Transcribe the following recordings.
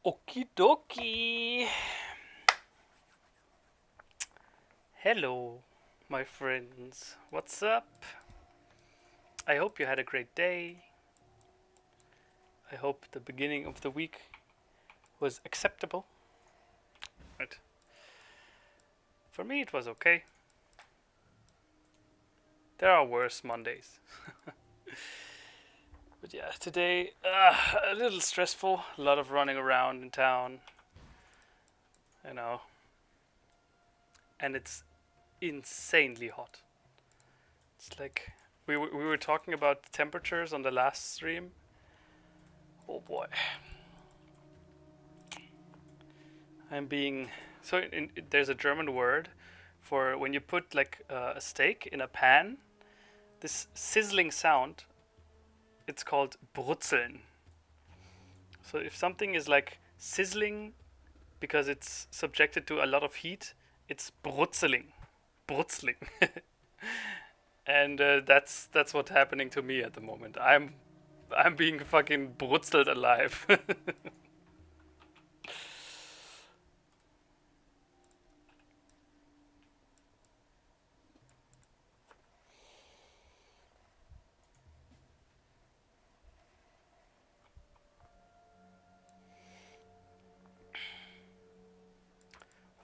Okie dokie. Hello, my friends. What's up? I hope you had a great day. I hope the beginning of the week was acceptable. Right. For me, it was okay. There are worse Mondays. But yeah, today, a little stressful. A lot of running around in town. You know. And it's insanely hot. It's like we were talking about the temperatures on the last stream. Oh boy. I'm being so there's a German word for when you put like a steak in a pan. This sizzling sound, it's called brutzeln. So if something is like sizzling because it's subjected to a lot of heat, it's brutzling. And that's what's happening to me at the moment. I'm being fucking brutzelt alive.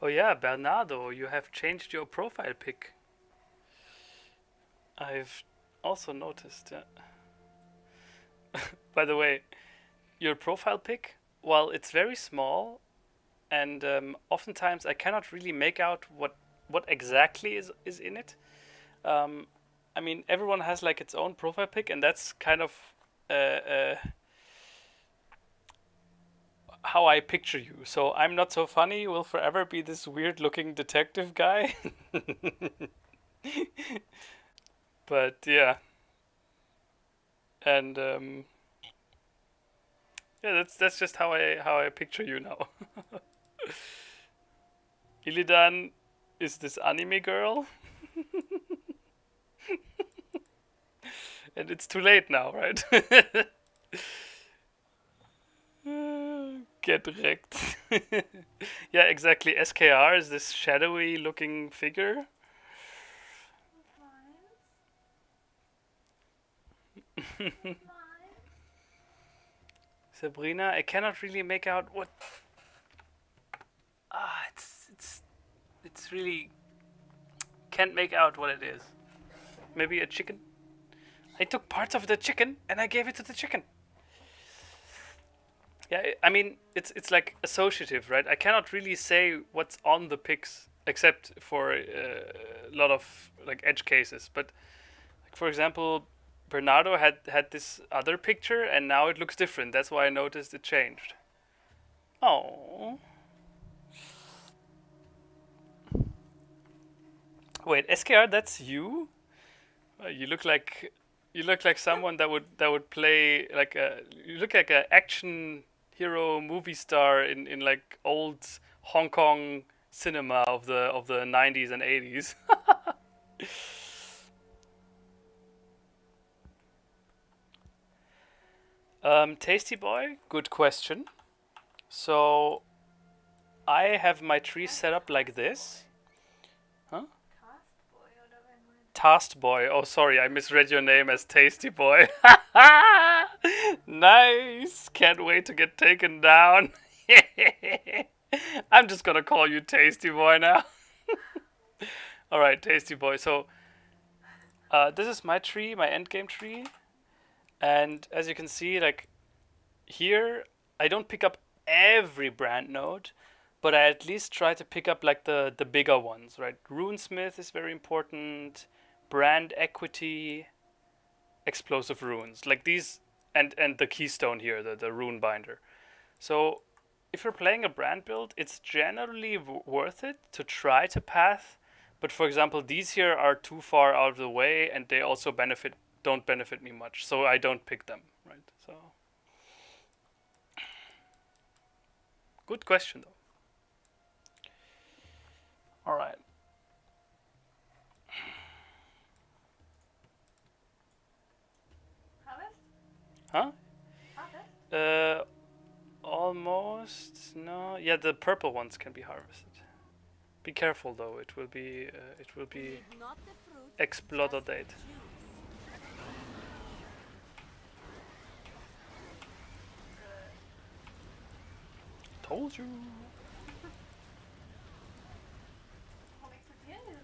Oh yeah, Bernardo, you have changed your profile pic. I've also noticed, yeah. By the way, your profile pic, while it's very small, and oftentimes I cannot really make out what exactly is in it. Um, I mean, everyone has like its own profile pic, and that's kind of how I picture you. So I'm not so funny. Will forever be this weird-looking detective guy. But yeah, and yeah, that's just how I picture you now. Illidan is this anime girl, and it's too late now, right? Get wrecked. Yeah, exactly. SKR is this shadowy looking figure. Sabrina, I cannot really make out what. It's really can't make out what it is. Maybe a chicken. I took parts of the chicken and I gave it to the chicken. Yeah, I mean it's like associative, right? I cannot really say what's on the pics except for a lot of like edge cases. But like, for example, Bernardo had this other picture and now it looks different. That's why I noticed it changed. Oh. Wait, SKR, that's you? You look like someone that would play like a you look like an action hero movie star in like old Hong Kong cinema of the 90s and 80s. Tasty boy, good question. So I have my tree set up like this. Huh? Tasked Boy. Oh, sorry, I misread your name as Tasty Boy. Nice. Can't wait to get taken down. I'm just gonna call you Tasty Boy now. All right, Tasty Boy. So this is my tree, my endgame tree, and as you can see, like here, I don't pick up every brand node, but I at least try to pick up like the bigger ones, right? Runesmith is very important. Brand equity, explosive runes, like these, and the keystone here, the rune binder. So if you're playing a brand build, it's generally worth it to try to path. But for example, these here are too far out of the way, and they also don't benefit me much, so I don't pick them. Right. So good question though. All right. Huh? most. No, yeah, the purple ones can be harvested. Be careful though; it will be exploded. Told you. Warum explodieren die so?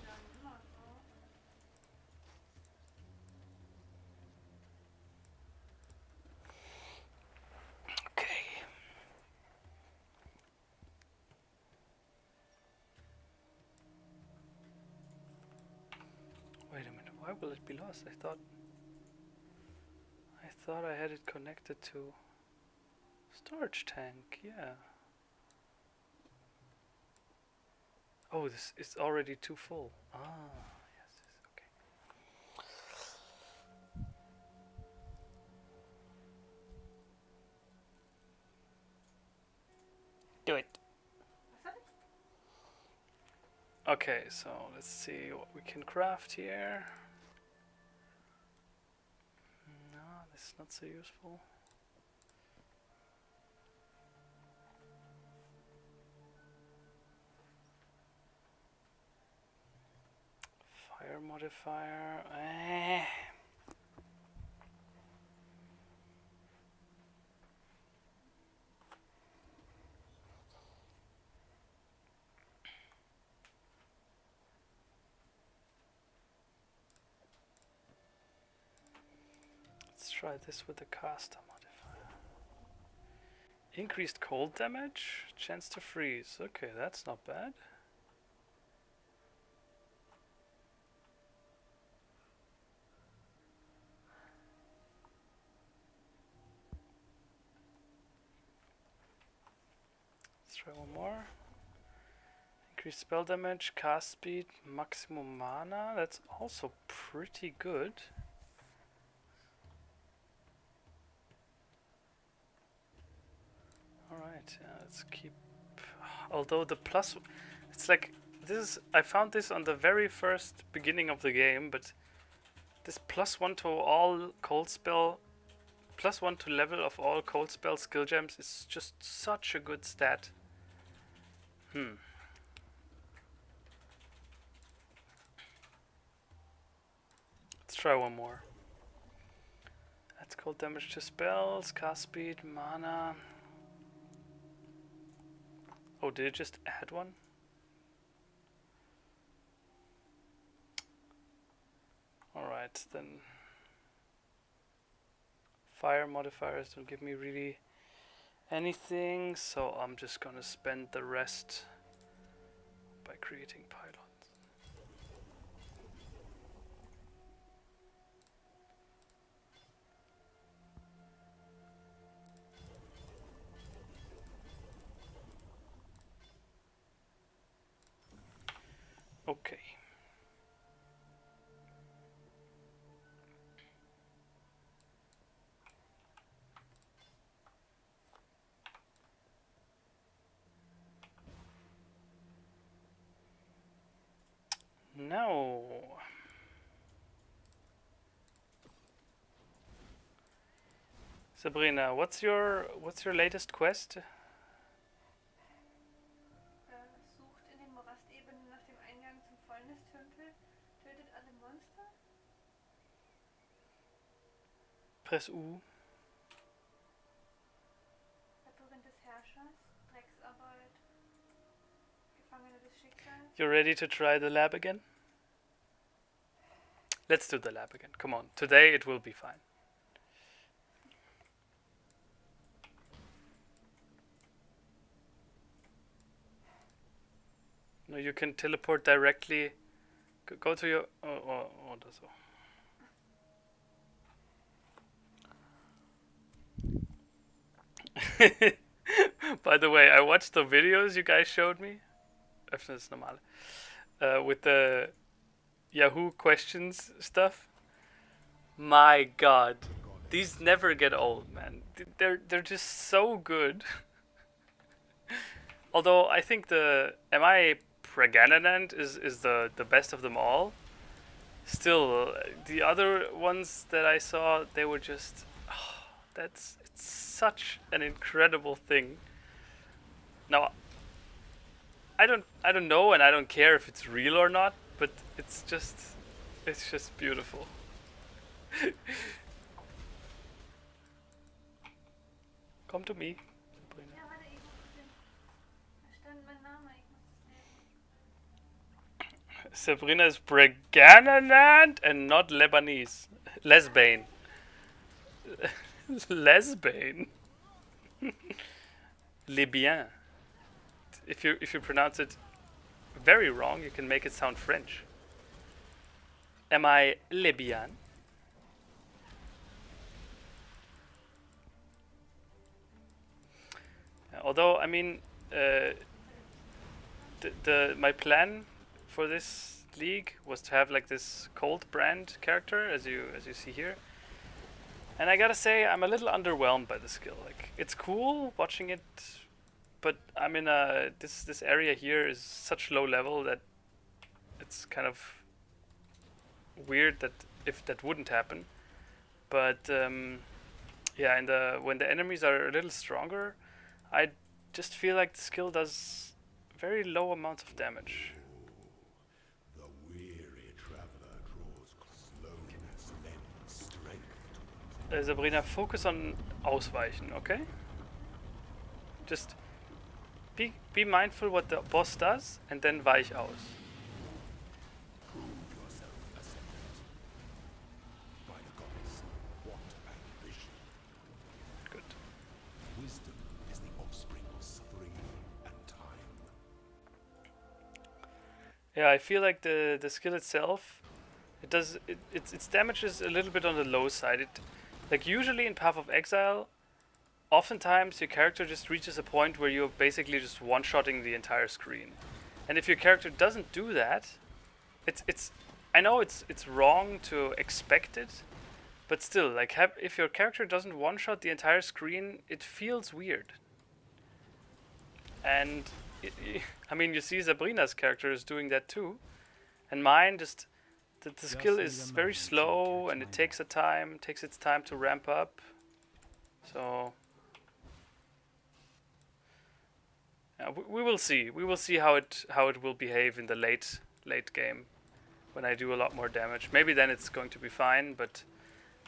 Ja, immer so. Okay. Wait a minute. Why will it be lost? I thought I had it connected to storage tank. Yeah. Oh, this is already too full. Ah, yes, okay. Do it. Was hab ich? Okay, so let's see what we can craft here. No, this is not so useful. Fire modifier. Let's try this with the caster modifier. Increased cold damage, chance to freeze. Okay, that's not bad. Let's try one more. Increased spell damage, cast speed, maximum mana. That's also pretty good. Alright, yeah, let's keep. Although the plus. It's like. I found this on the very first beginning of the game, but this +1 to all cold spell. +1 to level of all cold spell skill gems is just such a good stat. Let's try one more. That's cold damage to spells, cast speed, mana. Oh, did it just add one? Alright, then. Fire modifiers don't give me really anything, so I'm just gonna spend the rest by creating pylons. Okay. Now, Sabrina, what's your latest quest? Sucht in den Morastebenen nach dem Eingang zum Fäulnistempel, tötet alle Monster. Press U. Labyrinth des Herrschers, Drecksarbeit, Gefangene des Schicksals. You ready to try the lab again? Let's do the lab again. Come on. Today it will be fine. No, you can teleport directly. Go to your. Oder so. By the way, I watched the videos you guys showed me. öffne das normale. With the Yahoo questions stuff. My God, these never get old, man. They're just so good. Although I think the Am I Pregnant is the best of them all. Still, the other ones that I saw, they were just it's such an incredible thing. Now, I don't know, and I don't care if it's real or not, but it's just beautiful. Come to me, Sabrina. Ja, warte, ich muss den. Da stand mein Name, ich muss das lesen. Sabrina is Pregnant and not Lebanese. Lesbian. Lesbian. Libyen. If you pronounce it very wrong, you can make it sound French. Am I Libyan? Although I mean, my plan for this league was to have like this cold brand character, as you see here. And I gotta say, I'm a little underwhelmed by the skill. Like, it's cool watching it, but I'm in this area here is such low level that it's kind of weird that if that wouldn't happen. But yeah, when the enemies are a little stronger, I just feel like the skill does very low amounts of damage. The weary traveler draws slowness and strength. Sabrina, focus on Ausweichen, okay? Just be mindful what the boss does and then weich aus. Prove yourself ascendant. By the gods, what ambition. Good. Wisdom is the offspring of suffering and time. Yeah, I feel like the skill itself, its damage is a little bit on the low side. Like usually in Path of Exile, oftentimes your character just reaches a point where you're basically just one-shotting the entire screen. And if your character doesn't do that, I know it's wrong to expect it, but still, like if your character doesn't one-shot the entire screen, it feels weird. And I mean, you see Sabrina's character is doing that too, and mine just the skill is very slow and it takes its time to ramp up. So yeah, we will see. We will see how it will behave in the late game when I do a lot more damage. Maybe then it's going to be fine, but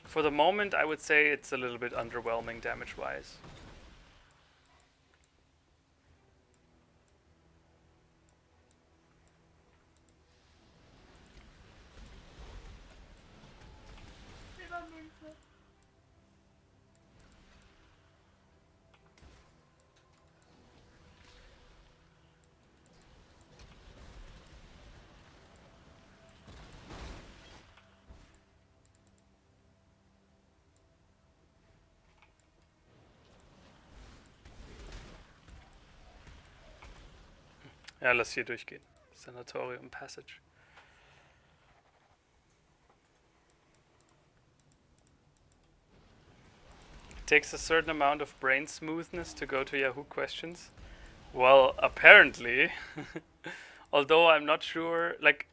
for the moment I would say it's a little bit underwhelming damage wise. Silbermünze. Ja, lass hier durchgehen. Sanatorium Passage. It takes a certain amount of brain smoothness to go to Yahoo questions. Well, apparently. Although I'm not sure, like,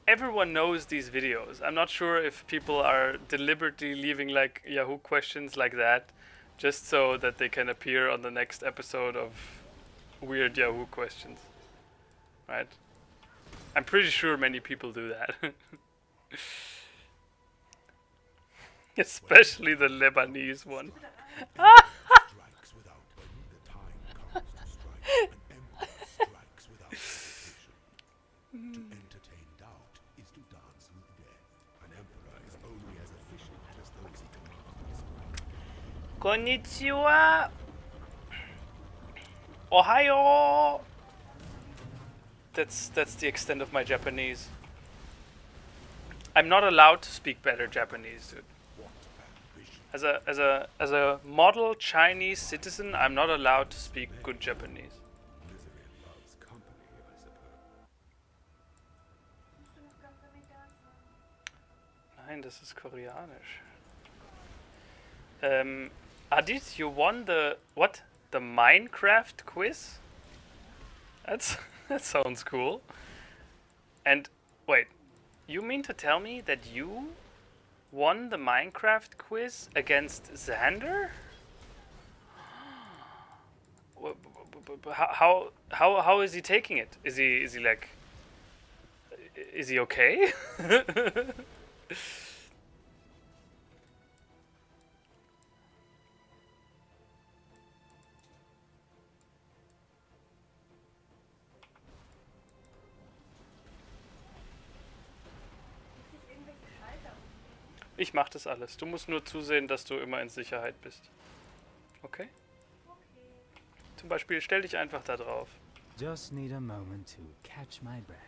everyone knows these videos. I'm not sure if people are deliberately leaving like Yahoo questions like that just so that they can appear on the next episode of Weird Yahoo Questions. Right? I'm pretty sure many people do that. Especially the Lebanese one. Strikes without when the time comes to strike. An emperor strikes without hesitation. To entertain doubt is to dance with death. An emperor is only as efficient as those he commands. Konnichiwa! Ohayo! That's the extent of my Japanese. I'm not allowed to speak better Japanese, dude. What ambition. As a model Chinese citizen, I'm not allowed to speak good Japanese. Misery loves company, I Nein, das ist koreanisch. Adit, you won the what? The Minecraft quiz? That sounds cool. And wait, you mean to tell me that you won the Minecraft quiz against Xander? How is he taking it? Is he like? Is he okay? Muss ich irgendwelche Schalter umlegen? Ich mach das alles. Du musst nur zusehen, dass du immer in Sicherheit bist. Okay? Okay. Zum Beispiel stell dich einfach da drauf. Just need a moment to catch my breath.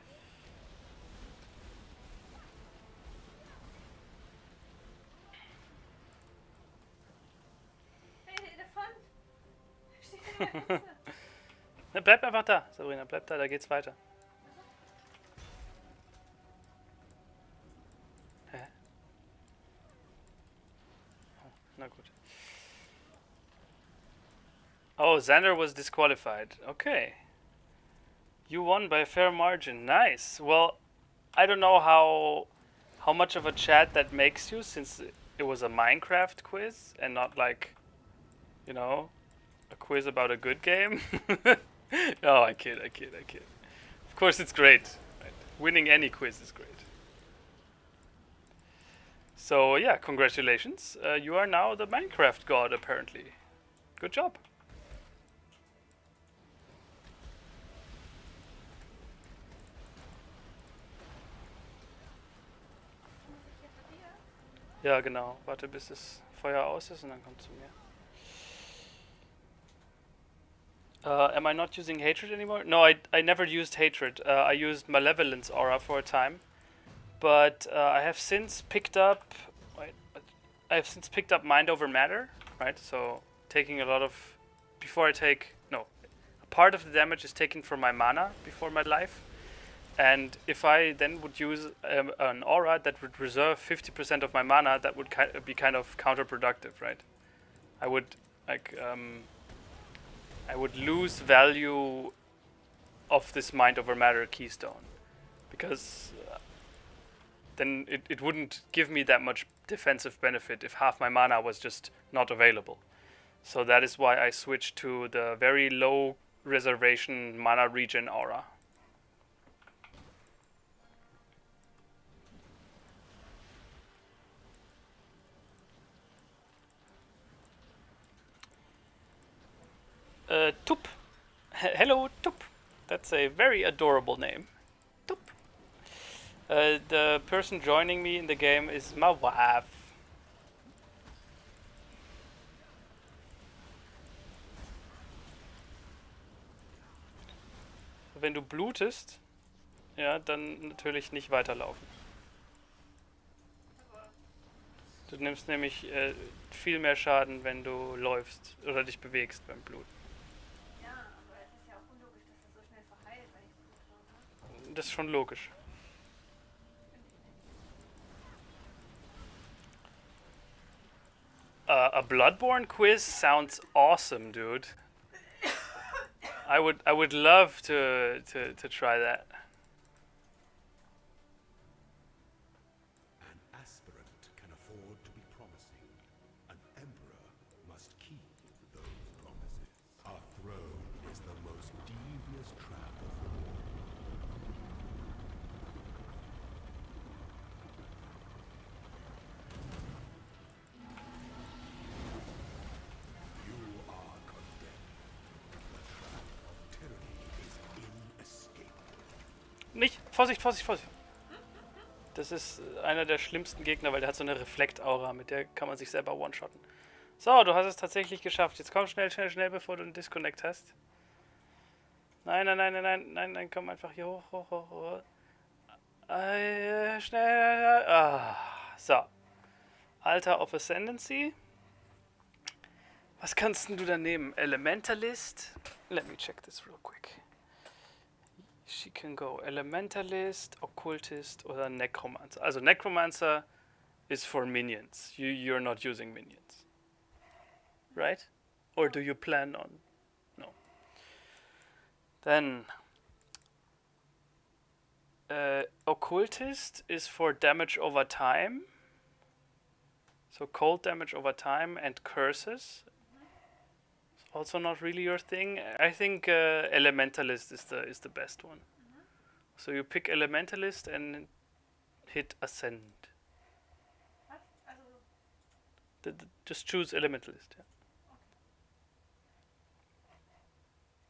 Hey, der Elefant! Steht in der Esse. Na, bleib einfach da, Sabrina. Bleib da geht's weiter. Hä? Oh, na gut. Oh, Xander was disqualified. Okay. You won by a fair margin. Nice. Well, I don't know how much of a chat that makes you, since it was a Minecraft quiz and not like, you know, a quiz about a good game. No, I kid. Of course, it's great. Right? Winning any quiz is great. So yeah, congratulations. You are now the Minecraft god, apparently. Good job. Muss ich hier zu dir? Ja, genau. Warte, bis das Feuer aus ist und dann komm zu mir. Am I not using hatred anymore? No, I never used hatred. I used malevolence aura for a time, but I have since picked up. Wait, I have since picked up mind over matter. Right, so taking a lot of before I take no, a part of the damage is taken from my mana before my life, and if I then would use an aura that would reserve 50% of my mana, that would be kind of counterproductive, right? I would like. I would lose value of this mind over matter keystone because then it wouldn't give me that much defensive benefit if half my mana was just not available. So that is why I switched to the very low reservation mana regen aura. Tup. Hello, Tup. That's a very adorable name. Tup. The person joining me in the game is my wife. Wenn du blutest, ja, dann natürlich nicht weiterlaufen. Du nimmst nämlich viel mehr Schaden, wenn du läufst oder dich bewegst beim Blut. Ja, aber es ist ja auch unlogisch, dass es so schnell verheilt, wenn ich Blut habe. Das ist schon logisch. A Bloodborne quiz sounds awesome, dude. I would love to try that. An aspirant can afford to be promising. An emperor must keep those promises. A throne is the most devious trap of all. You are condemned. The trap of tyranny is inescapable. Nicht! Vorsicht, Vorsicht, Vorsicht! Das ist einer der schlimmsten Gegner, weil der hat so eine Reflektaura, mit der kann man sich selber one-shotten. So, du hast es tatsächlich geschafft. Jetzt komm schnell, schnell, schnell, bevor du einen Disconnect hast. Nein, nein, nein, nein, nein, nein, nein, komm einfach hier hoch, hoch, hoch, hoch. Schnell. Ah, so. Altar of Ascendancy. Was kannst denn du da nehmen? Elementalist? Let me check this real quick. She can go Elementalist, Occultist oder Necromancer. Also Necromancer is for minions. You're not using minions, right? Or do you plan on? No. Then Occultist is for damage over time. So cold damage over time and curses. Also not really your thing. I think Elementalist is the best one. So you pick Elementalist and hit Ascend. Was? Also, Just choose Elementalist. Yeah.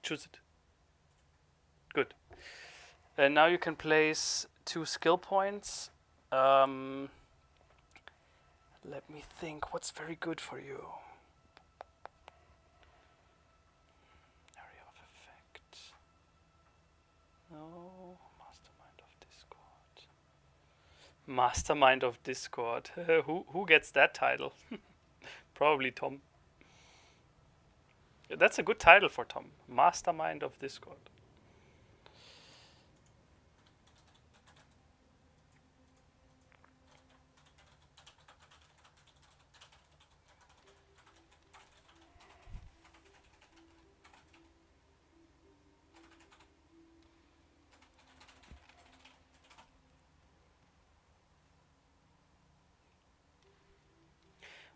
Choose it. Good. And now you can place 2 skill points. Let me think. What's very good for you? Area of effect. No. Mastermind of Discord. Mastermind of Discord. Who gets that title? Probably Tom. Yeah, that's a good title for Tom. Mastermind of Discord.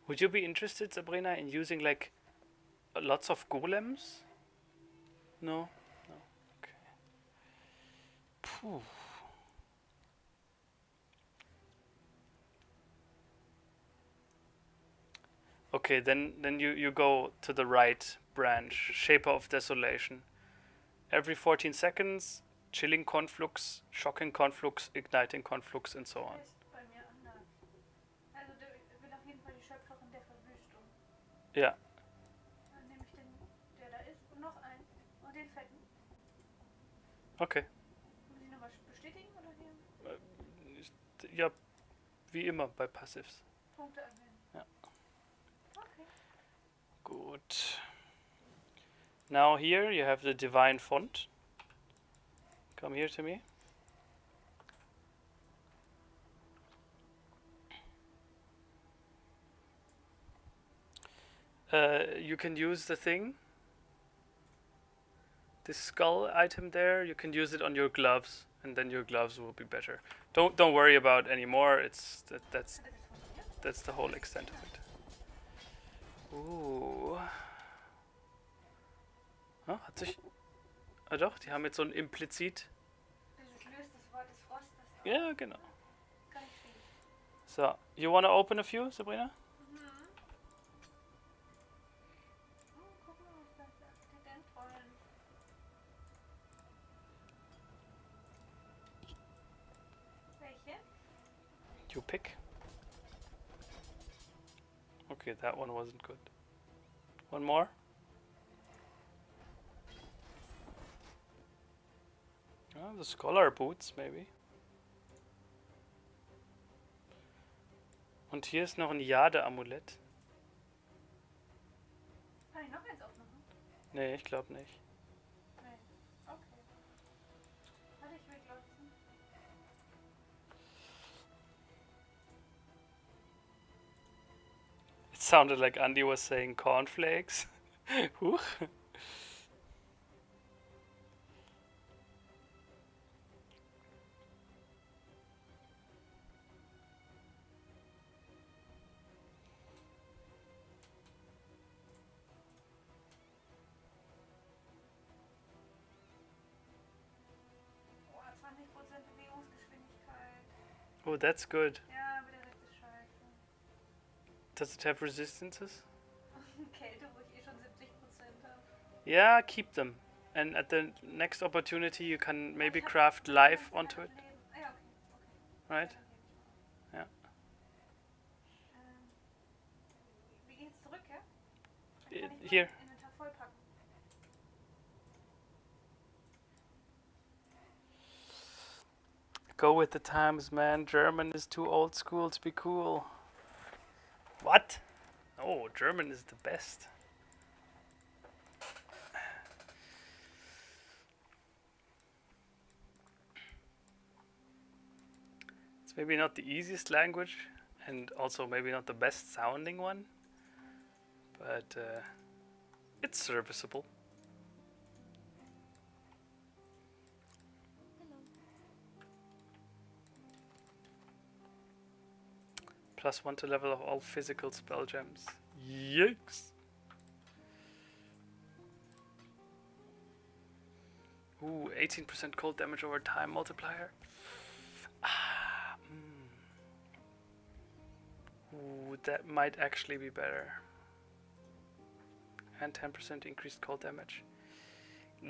Would you be interested, Sabrina, in using like lots of golems? No? No. Okay. Phew. Okay, then you go to the right branch, Shaper of Desolation. Every 14 seconds, chilling conflux, shocking conflux, igniting conflux, and so on. der ist bei mir anders. Also der will auf jeden Fall die Schöpferin der Verwüstung. Ja. Dann nehme ich den, der da ist, und noch einen. Und den fetten. Okay. Muss ich nochmal bestätigen oder hier? Ja, wie immer bei Passives. Punkte erwähnen. Ja. Okay. Good. Now here you have the divine font. Come here to me. You can use the thing. This skull item there, you can use it on your gloves, and then your gloves will be better. Don't worry about anymore. It's that's Hat das jetzt funktioniert? that's the whole extent of it. Ah, hat sich. Ah doch, die haben jetzt so ein implizit. Dieses löst das Wort des Frostes auf. Ja, genau. Kann ich spielen. So, you want to open a few, Sabrina? Guck mal, was da für Akzidentrollen. Welche? You pick. Okay, that one wasn't good. One more. Ah, the scholar boots, maybe. Und hier ist noch ein Jade-Amulett. Kann ich noch eins aufmachen? Nee, ich glaube nicht. Nein. Okay. Warte, ich will glotzen. It sounded like Andy was saying cornflakes. Huch. Boah, 20% Bewegungsgeschwindigkeit. Oh, that's good. Ja, aber der Rest ist scheiße. Does it have resistances? Kälte, wo ich eh schon 70% habe. Yeah, keep them. And at the next opportunity you can maybe craft life onto it, Ah, ja, okay. right? Dann hebe ich mal. Ja. Wie geht's zurück, ja? Dann kann ich Here. mein Inventar vollpacken. Go with the times, man. German is too old school to be cool. What? No, German is the best. It's maybe not the easiest language and also maybe not the best sounding one, but it's serviceable. +1 to level of all physical spell gems. Yikes! Ooh, 18% cold damage over time multiplier. Ah, Ooh, that might actually be better. And 10% increased cold damage.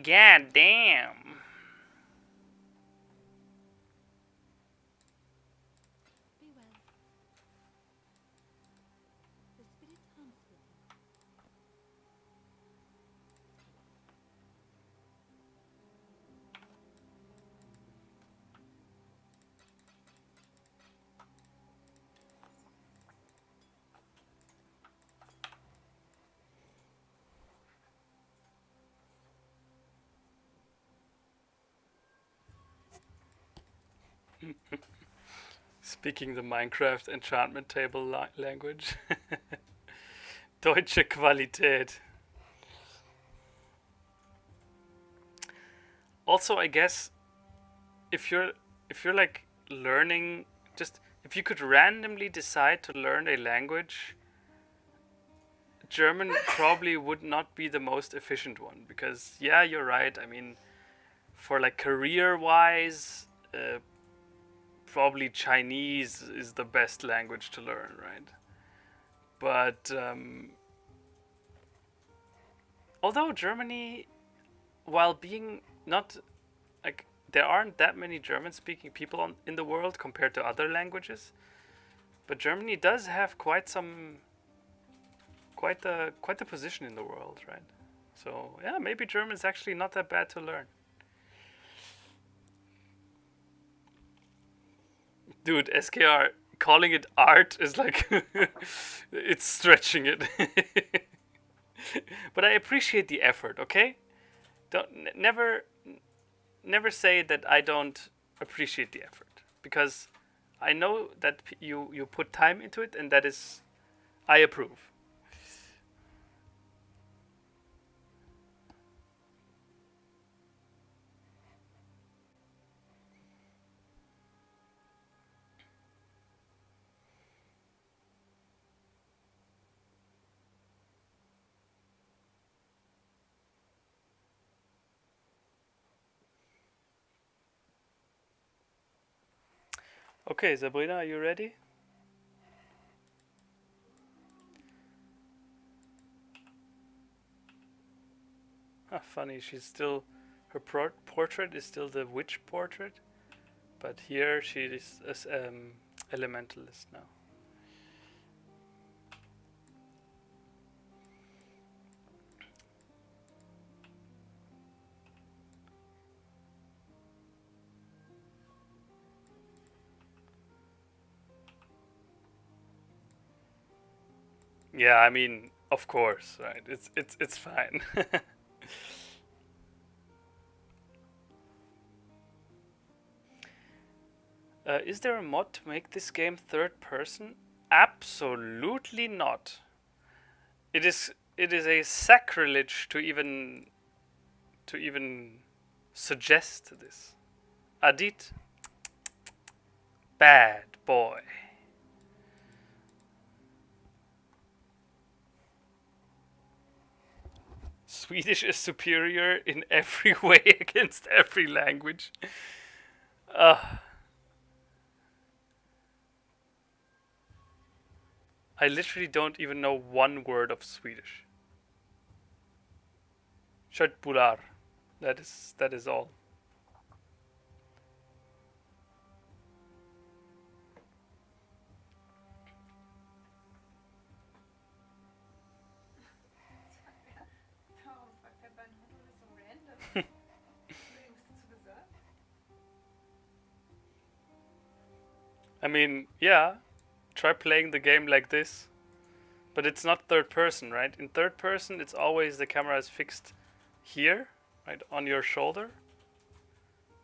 God damn! Be well. The spirit hunts with you. Speaking the Minecraft enchantment table language. Deutsche Qualität. Also, I guess if you're like learning, just if you could randomly decide to learn a language, German probably would not be the most efficient one, because yeah, you're right. I mean, for like career-wise, probably Chinese is the best language to learn, right? But although Germany, while being not like there aren't that many German-speaking people in the world compared to other languages, but Germany does have quite the position in the world, right? So yeah, maybe German is actually not that bad to learn. Dude, SKR calling it art is like it's stretching it. But I appreciate the effort, okay? Never say that I don't appreciate the effort, because I know that you put time into it, and that is, I approve. Okay, Sabrina, are you ready? Ah, funny, she's still, her portrait is still the witch portrait, but here she is elementalist now. Yeah, I mean, of course, right? It's fine. Is there a mod to make this game third person? Absolutely not. It is a sacrilege to even suggest this. Adit, bad boy. Swedish is superior in every way against every language. I literally don't even know one word of Swedish. Köttbullar. That is all. Warum fragt der Bernhard das so random? Übrigens dazu gesagt. I mean, yeah, try playing the game like this. But it's not third person, right? In third person, it's always the camera is fixed here, right, on your shoulder.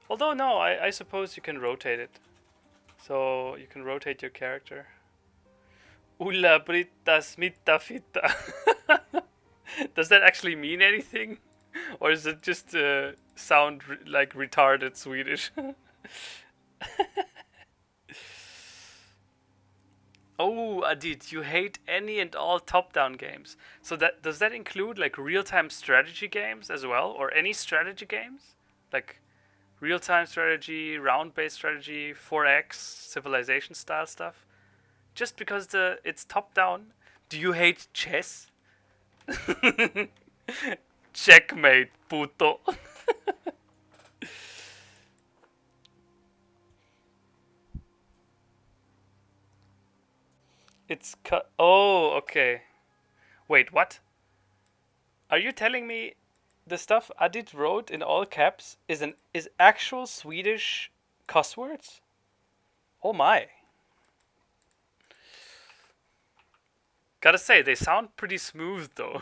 Although, no, I suppose you can rotate it. So you can rotate your character. Ulla Britta Smitta Fitta. Does that actually mean anything? Or is it just sound like retarded Swedish? Oh, Adit, you hate any and all top-down games. So that does that include like real-time strategy games as well, or any strategy games, like real-time strategy, round-based strategy, 4X, civilization style stuff? Just because it's top-down, do you hate chess? Checkmate, puto. It's cut. Oh, okay. Wait, what? Are you telling me the stuff Adit wrote in all caps is actual Swedish cuss words? Oh my. Gotta say, they sound pretty smooth though.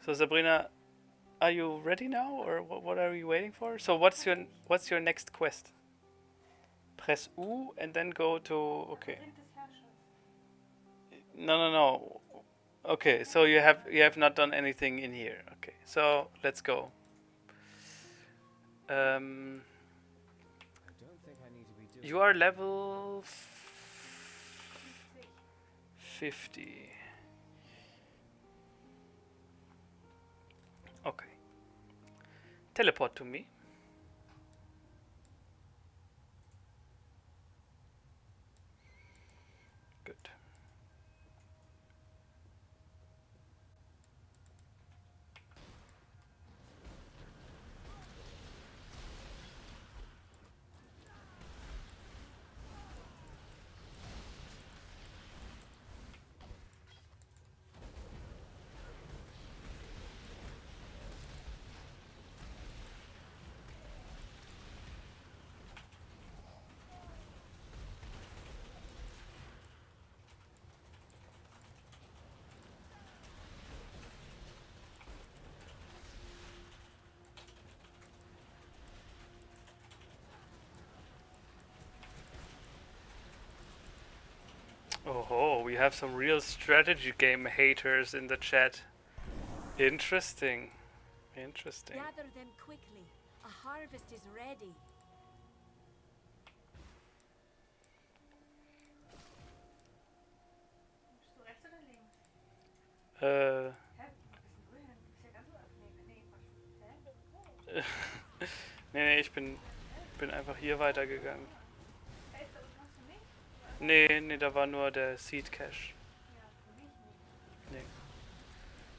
So Sabrina, are you ready now, or what are you waiting for? So what's your next quest? Press U and then go to okay. Rind des Herrschers. No. Okay, so you have not done anything in here. Okay, so let's go. I don't think I need to be doing You are level 50. Okay. Teleport to me. Good. Oh, we have some real strategy game haters in the chat. Interesting. Interesting. Gather them quickly. A harvest is ready. Bist du rechts oder links? Äh, Hä? Wo bist denn du hin? Du bist ja ganz nee, Quatsch. Hä? nee, ich bin einfach hier weitergegangen. Hä, ist da unten was für mich? Nee, da war nur der Seed Cache. Ja, für mich nicht.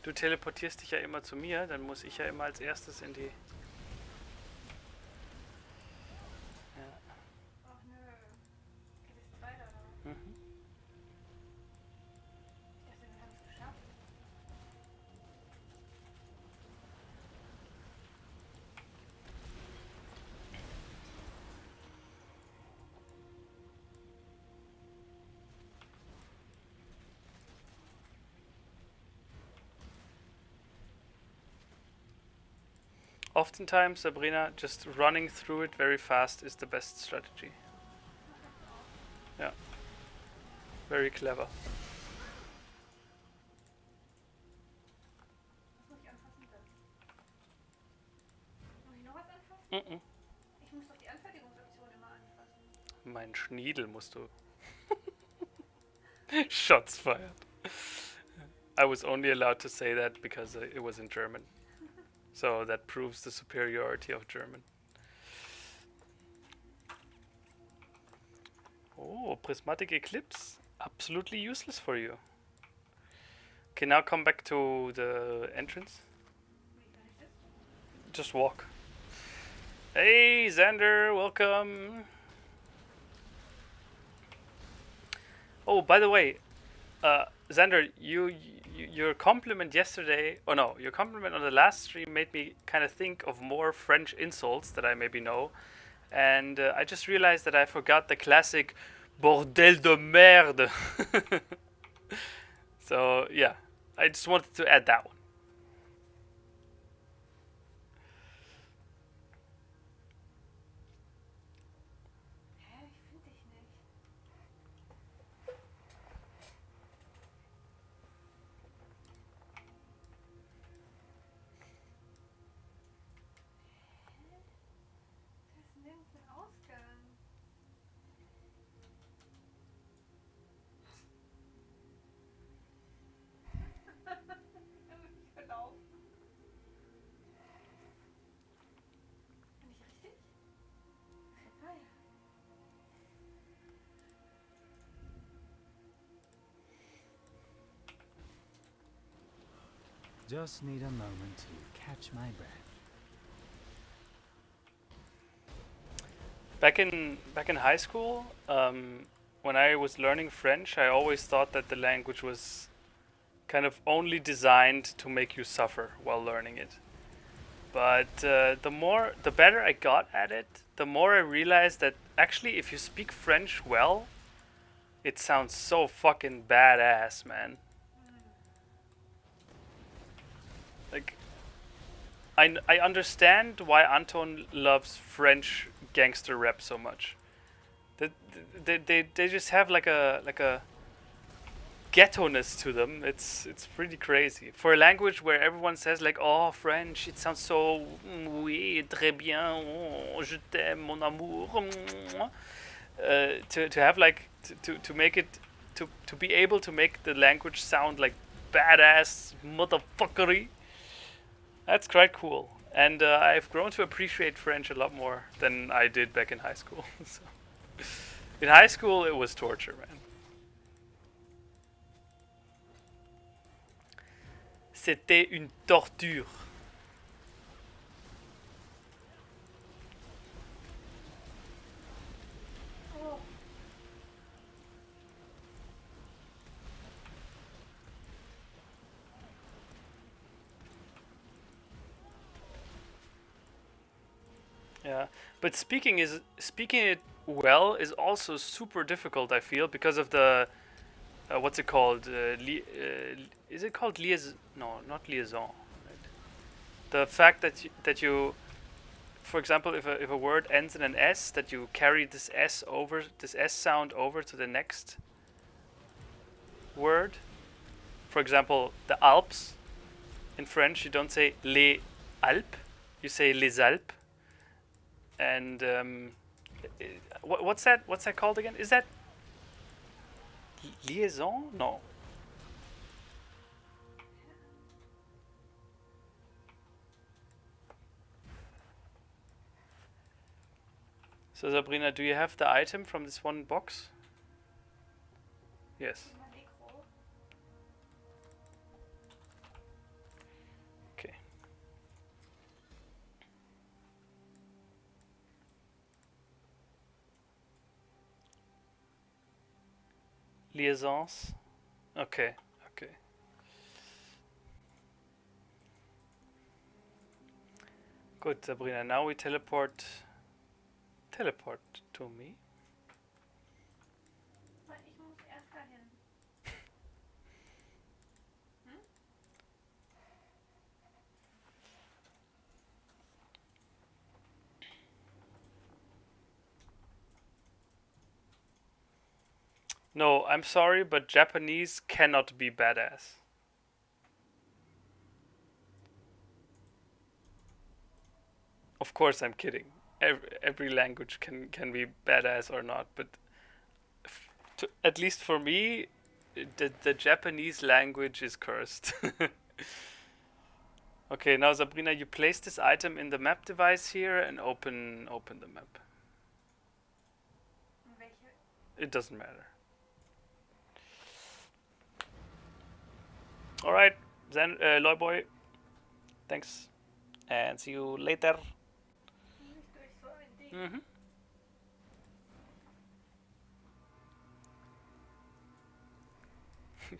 Du teleportierst dich ja immer zu mir, dann muss ich ja immer als erstes in die... Ach nö. Geht es weiter oder was? Mhm. Ich dachte, wir haben es geschafft. Oftentimes, Sabrina, just running through it very fast is the best strategy. Yeah. Very clever. Was muss ich anfassen? Das. Muss ich noch was anfassen? Mhm. Ich muss doch die Anfertigungsoption immer anfassen. Mein Schniedel musst du. Shots fired. I was only allowed to say that because it was in German. So that proves the superiority of German. Oh, prismatic eclipse. Absolutely useless for you. Okay, now come back to the entrance. Wie kann ich das? Just walk. Hey, Xander, welcome. Oh, by the way, Xander, your compliment yesterday, oh no, your compliment on the last stream made me kind of think of more French insults that I maybe know, and I just realized that I forgot the classic bordel de merde. So yeah, I just wanted to add that one. Just need a moment to catch my breath. Back in high school, when I was learning French, I always thought that the language was kind of only designed to make you suffer while learning it. But the better I got at it, the more I realized that actually, if you speak French well, it sounds so fucking badass, man. Like, I understand why Anton loves French gangster rap so much. They just have like a ghetto-ness to them. It's pretty crazy for a language where everyone says like, oh, French, it sounds so oui, très bien, oh, je t'aime, mon amour. To have like to make it to be able to make the language sound like badass motherfuckery. That's quite cool, and I've grown to appreciate French a lot more than I did back in high school. So, in high school, it was torture, man. C'était une torture. Oh, Yeah, but speaking it well is also super difficult. I feel because of the what's it called? Is it called liaison? No, not liaison. Right? The fact that you, for example, if a word ends in an S, that you carry this S sound over to the next word. For example, the Alps. In French, you don't say les Alpes, you say les Alpes. And what's that? What's that called again? Is that liaison? No. So Sabrina, do you have the item from this one box? Yes. immer Nekro. Okay. Liaisons. Okay. Okay. Good, Sabrina. Now we teleport to me. Aber ich muss erst dahin. No, I'm sorry, but Japanese cannot be badass. Of course, I'm kidding. Every language can be badass or not, but at least for me, the Japanese language is cursed. Okay, now Sabrina, you place this item in the map device here and open the map. Welche? It doesn't matter. All right, then Loyboy, thanks, and see you later. Nicht durch so ein Ding. Mm-hmm.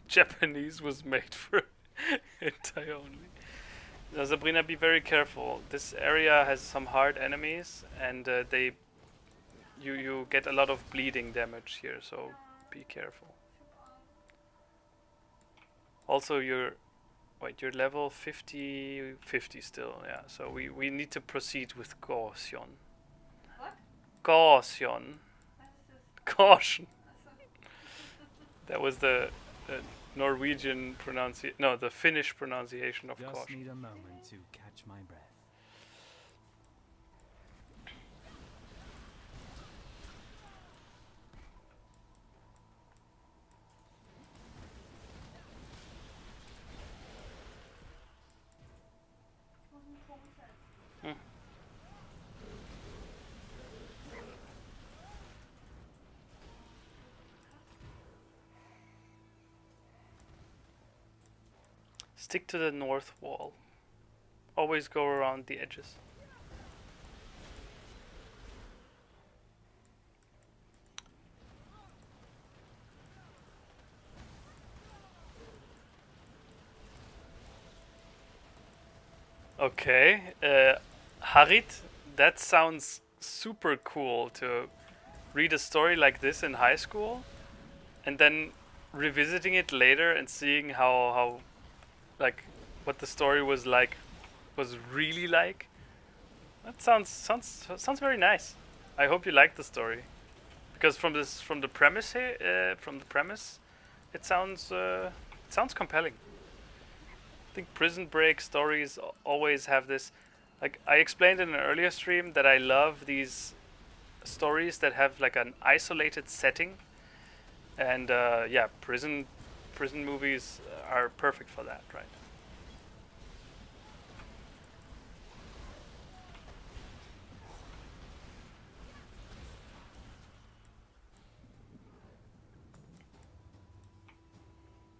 Japanese was made for hentai only. Now, Sabrina, be very careful. This area has some hard enemies, and you get a lot of bleeding damage here. So be careful. Also, you're level 50 still. Yeah. So we need to proceed with caution. What? Caution. Was ist das? Caution. Achso. That was the Norwegian pronunciation. No, the Finnish pronunciation of Just caution. need a moment to catch my breath. Ich muss einen Punkt setzen. Stick to the north wall. Always go around the edges. Okay, Harit, that sounds super cool to read a story like this in high school and then revisiting it later and seeing how like what the story was really like. That sounds very nice. I hope you like the story because from the premise here it sounds compelling. I think Prison Break stories always have this. Like I explained in an earlier stream that I love these stories that have like an isolated setting, and yeah, prison movies are perfect for that, right?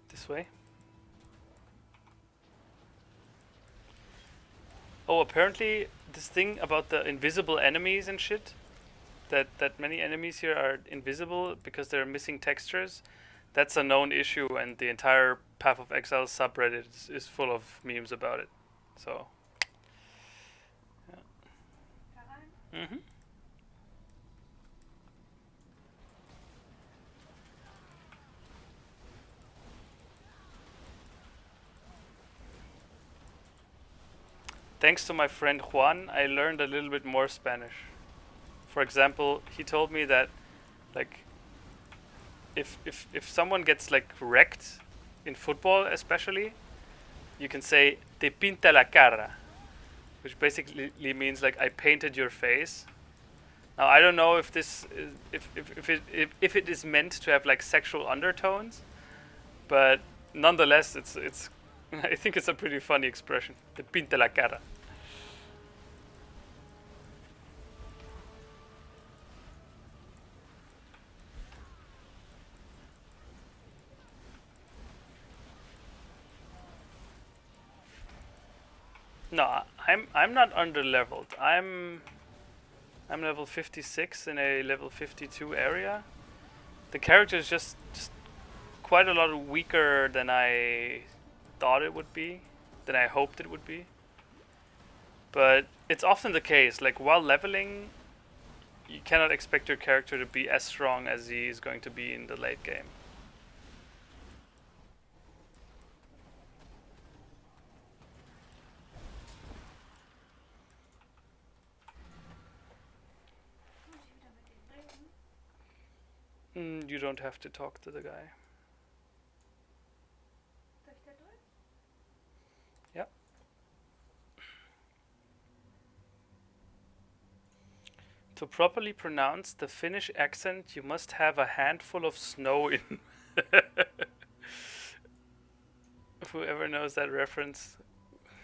This way. Oh, apparently this thing about the invisible enemies and shit, that many enemies here are invisible because they're missing textures, that's a known issue, and the entire Path of Exile subreddit is full of memes about it. So, yeah. Mm-hmm. Thanks to my friend Juan, I learned a little bit more Spanish. For example, he told me that like if someone gets like wrecked in football especially, you can say te pinta la cara, which basically means like I painted your face. Now I don't know if this is, if it is meant to have like sexual undertones, but nonetheless it's I think it's a pretty funny expression. Te pinta la cara. No, I'm not under leveled. I'm level 56 in a level 52 area. The character is just quite a lot weaker than I thought it would be, than I hoped it would be. But it's often the case, like while leveling, you cannot expect your character to be as strong as he is going to be in the late game. Muss ich wieder mit dem reden? You don't have to talk to the guy. Soll ich da durch? Yeah. To properly pronounce the Finnish accent, you must have a handful of snow in. Whoever knows that reference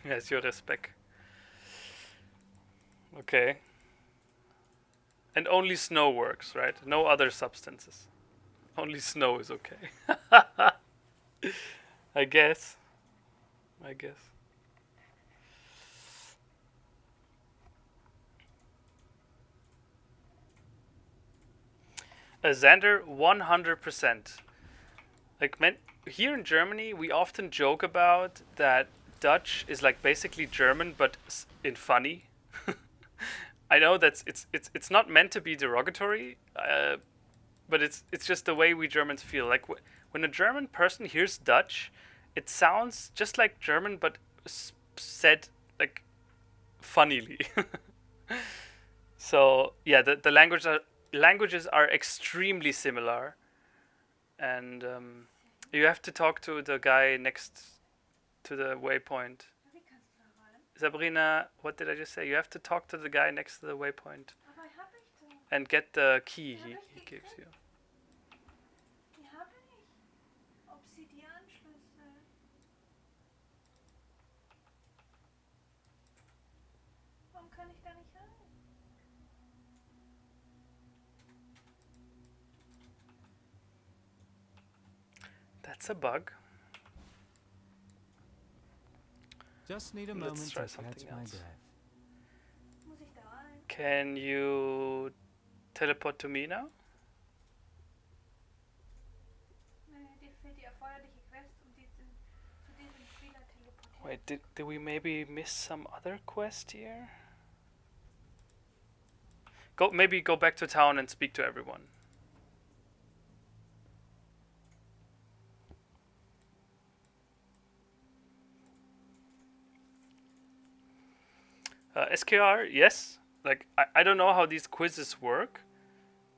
has your respect. Okay. And only snow works, right? No other substances. Only snow is okay. I guess. Xander, 100%. Like, here in Germany, we often joke about that Dutch is like basically German, but in funny. I know that's it's not meant to be derogatory, but it's just the way we Germans feel. Like when a German person hears Dutch, it sounds just like German, but said like funnily. So yeah, the languages are extremely similar, and you have to talk to the guy next to the waypoint. Wie kannst du da rein? Sabrina, what did I just say? You have to talk to the guy next to the waypoint Aber hab ich doch. and get the key he gives you. Die habe ich. Obsidianschlüssel. Warum kann ich da nicht rein? That's a bug. Just need a Let's moment try to something catch my else. breath. Muss ich da rein? Can you teleport to me now? Nee, dir fehlt die erforderliche Quest, um zu diesem Spieler teleportieren. Wait, did we maybe miss some other quest here? Maybe go back to town and speak to everyone. SKR, yes. Like I don't know how these quizzes work,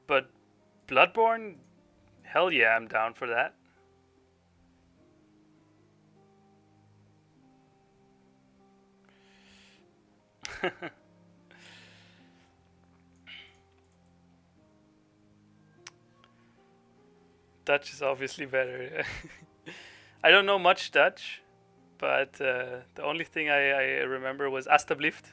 but Bloodborne, hell yeah, I'm down for that. Dutch is obviously better. I don't know much Dutch, but the only thing I remember was Alsjeblieft.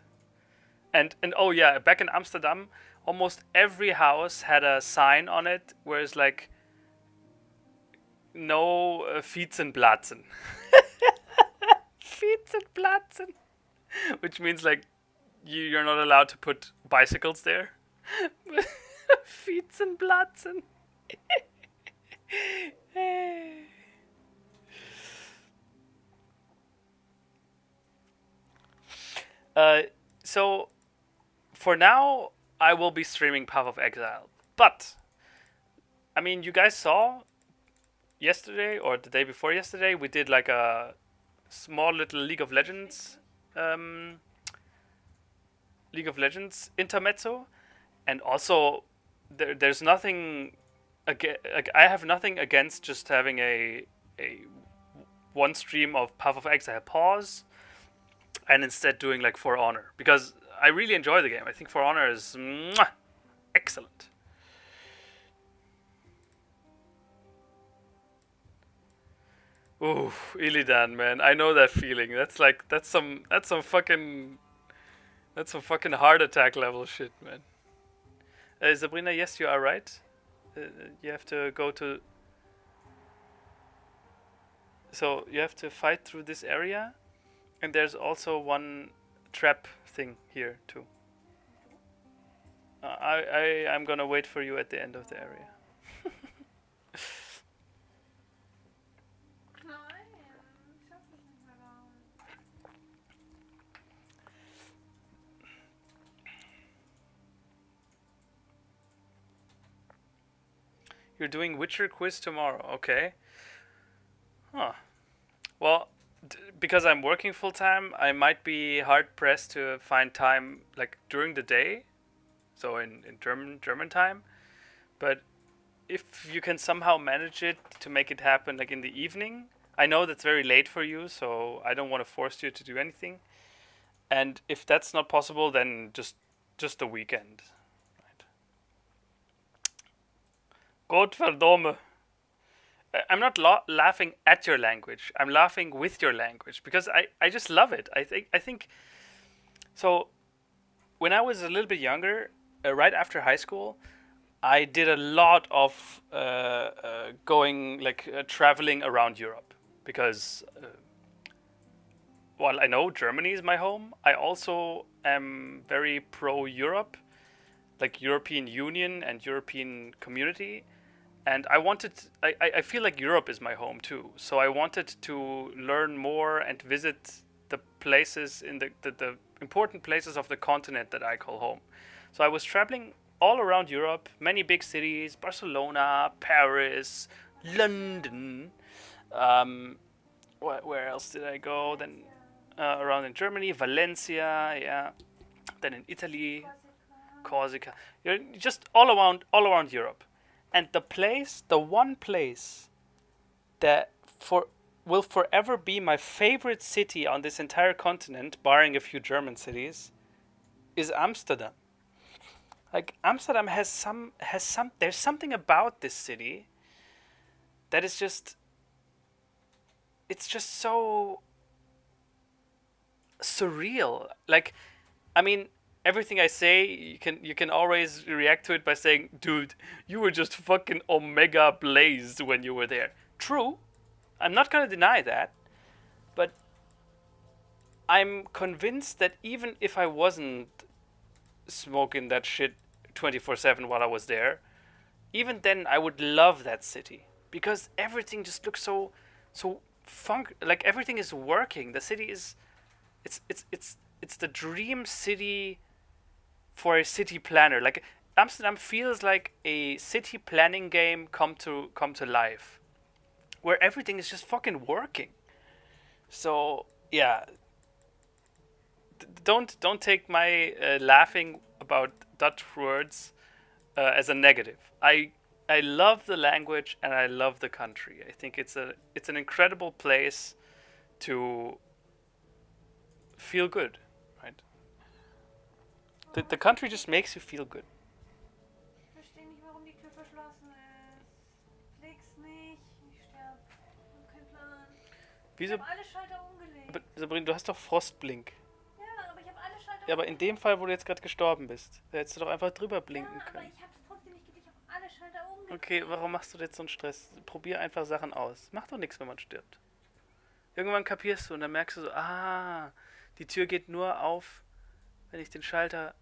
And oh yeah, back in Amsterdam, almost every house had a sign on it where it's like, no fietsenplaatsen. Fietsenplaatsen. Which means like you're not allowed to put bicycles there. Fietsenplaatsen. So for now, I will be streaming Path of Exile. But I mean, you guys saw yesterday or the day before yesterday, we did like a small little League of Legends intermezzo, and also there's nothing like I have nothing against just having a one stream of Path of Exile pause and instead doing like For Honor, because I really enjoy the game. I think For Honor is excellent. Ooh, Illidan, man, I know that feeling. That's some fucking heart attack level shit, man. Sabrina, yes, you are right. You have to go to. So you have to fight through this area, and there's also one trap thing here too. I'm gonna wait for you at the end of the area. Nein, ich schaff das nicht mehr da. You're doing Witcher quiz tomorrow, okay? Huh. Well, because I'm working full time, I might be hard pressed to find time like during the day, so in German time. But if you can somehow manage it to make it happen like in the evening, I know that's very late for you, so I don't want to force you to do anything. And if that's not possible, then just the weekend. Right. Godverdomme. I'm not laughing at your language. I'm laughing with your language because I just love it. I think so. When I was a little bit younger, right after high school, I did a lot of going traveling around Europe because while I know Germany is my home, I also am very pro Europe, like European Union and European Community. And I feel like Europe is my home too. So I wanted to learn more and visit the places in the important places of the continent that I call home. So I was traveling all around Europe, many big cities, Barcelona, Paris, London. Where else did I go? Then around in Germany, Valencia, yeah. Then in Italy, Corsica. Just all around Europe. And the one place that will forever be my favorite city on this entire continent, barring a few German cities, is Amsterdam. Like Amsterdam there's something about this city that is it's just so surreal. Like, I mean, everything I say, you can always react to it by saying, dude, you were just fucking omega blazed when you were there. True. I'm not gonna deny that. But I'm convinced that even if I wasn't smoking that shit 24/7 while I was there, even then I would love that city because everything just looks so funk, like everything is working. The city is it's the dream city for a city planner. Like Amsterdam feels like a city planning game come to life, where everything is just fucking working. So yeah, don't take my laughing about Dutch words as a negative. I love the language and I love the country. I think it's an incredible place to feel good, right? The country just makes you feel good. Ich verstehe nicht, warum die Tür verschlossen ist. Leg's nicht. Ich sterb. Ich hab keinen Plan. Ich Wieso? hab alle Schalter umgelegt. Aber Sabrina, du hast doch Frostblink. Ja, aber ich hab alle Schalter Ja, aber in dem Fall, wo du jetzt gerade gestorben bist, da hättest du doch einfach drüber blinken Ja, aber können. ich hab's trotzdem nicht gedreht. Ich hab alle Schalter umgelegt. Okay, warum machst du jetzt so einen Stress? Probier einfach Sachen aus. Macht doch nichts, wenn man stirbt. Irgendwann kapierst du und dann merkst du so, die Tür geht nur auf, wenn ich den Schalter